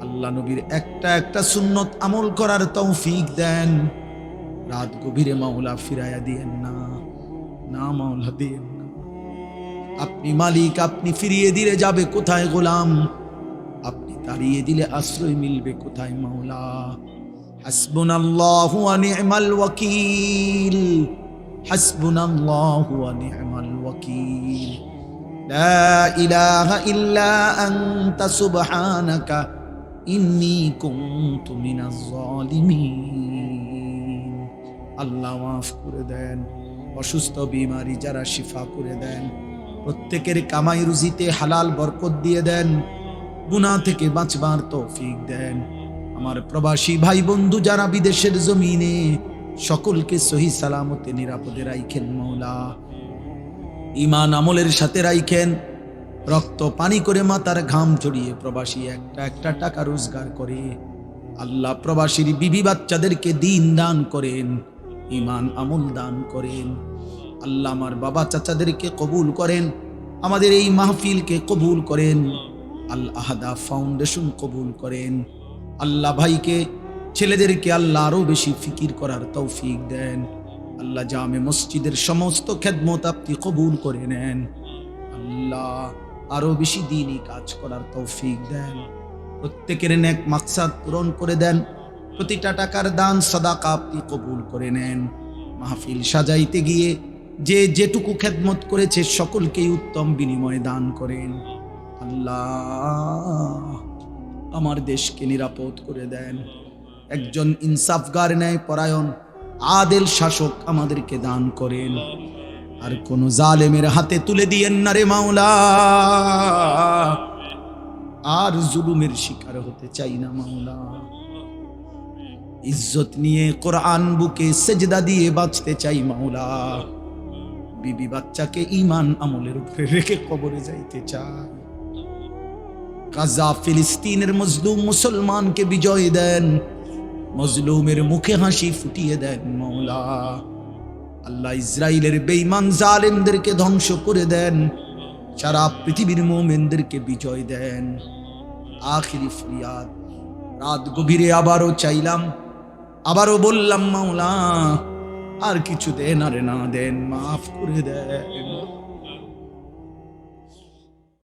আল্লাহ নবীর একটা একটা সুন্নত আমল করার তৌফিক দেন। রাত গভীরে মাওলা ফিরাইয়া দিয়েন না, না মাওলা দিয়েন না। আপনি মালিক, আপনি ফিরিয়ে দিলে যাবে কোথায় গোলাম? আপনি তাড়িয়ে দিলে আশ্রয় মিলবে কোথায় মাওলা? হাসবুনাল্লাহু ওয়া নি'মাল ওয়াকিল, হাসবুনাল্লাহু ওয়া নি'মাল ওয়াকিল। লা ইলাহা ইল্লা আনতা সুবহানাকা ইন্নী কুনতু মিনাজ জালিমিন। আল্লাহ মাফ করে দেন। অসুস্থ বিমারি যারা শিফা করে দেন। প্রত্যেকের কামাই রুজিতে হালাল বরকত দিয়ে দেন। গুনাহ থেকে বাঁচবার তৌফিক দেন। আমার প্রবাসী ভাই বন্ধু যারা বিদেশের জমিনে, সকলকে সহি সালামতে নিরাপদে রাখেন মাওলা। ঈমান আমলের সাথে রাখেন। রক্ত পানি করে মাথার ঘাম ঝরিয়ে প্রবাসী একটা একটা টাকা রোজগার করে। আল্লাহ প্রবাসীর বিবি বাচ্চাদেরকে দিন দান করেন, ঈমান আমল দান করেন। আল্লাহ আমার বাবা চাচাদেরকে কবুল করেন। আমাদের এই মাহফিলকে কবুল করেন। আল আহাদা ফাউন্ডেশন কবুল করেন। আল্লাহ ভাইকে, ছেলেদেরকে আল্লাহ আরো বেশি ফিকির করার তৌফিক দেন। আল্লাহ জামে মসজিদের সমস্ত খেদমত আপনি কবুল করে নেন। আল্লাহ আরো বেশি দ্বীনি কাজ করার তৌফিক দেন। প্রত্যেকের নেক মাকসাদ পূরণ করে দেন। প্রতিটা টাকার দান সাদাকা আপনি কবুল করে নেন। মাহফিল সাজাইতে গিয়ে যে যেটুকু খেদমত করেছে সকলকেই উত্তম বিনিময় দান করেন। আল্লাহ আমার দেশকে নিরাপদ করে দেন। একজন ইনসাফগার ন্যায় পরায়ণ আদেল শাসক আমাদেরকে দান করেন। আর কোন জালেমের হাতে তুলে দিয়েন না রে মাওলা। আর জুলুমের শিকার হতে চাই না মাওলা। ইজ্জত নিয়ে কোরআন বুকে সেজদা দিয়ে বাঁচতে চাই মাওলা। বিবি বাচ্চাকে ঈমান আমলের উপরে রেখে কবরে যাইতে চাই। গাজা ফিলিস্তিনের মজলুম মুসলমানকে বিজয় দেন। মজলুমের মুখে হাসি ফুটিয়ে দেন মাওলা। আল্লাহ ইসরাইলের বেঈমান জালেমদেরকে ধ্বংস করে দেন। সারা পৃথিবীর মুমিনদেরকে বিজয় দেন। আখিরি ফরিয়াদ, রাত গভীরে আবারও চাইলাম, আবারও বললাম মাওলা আর কিছু দেন আর না দেন, মাফ করে দেন।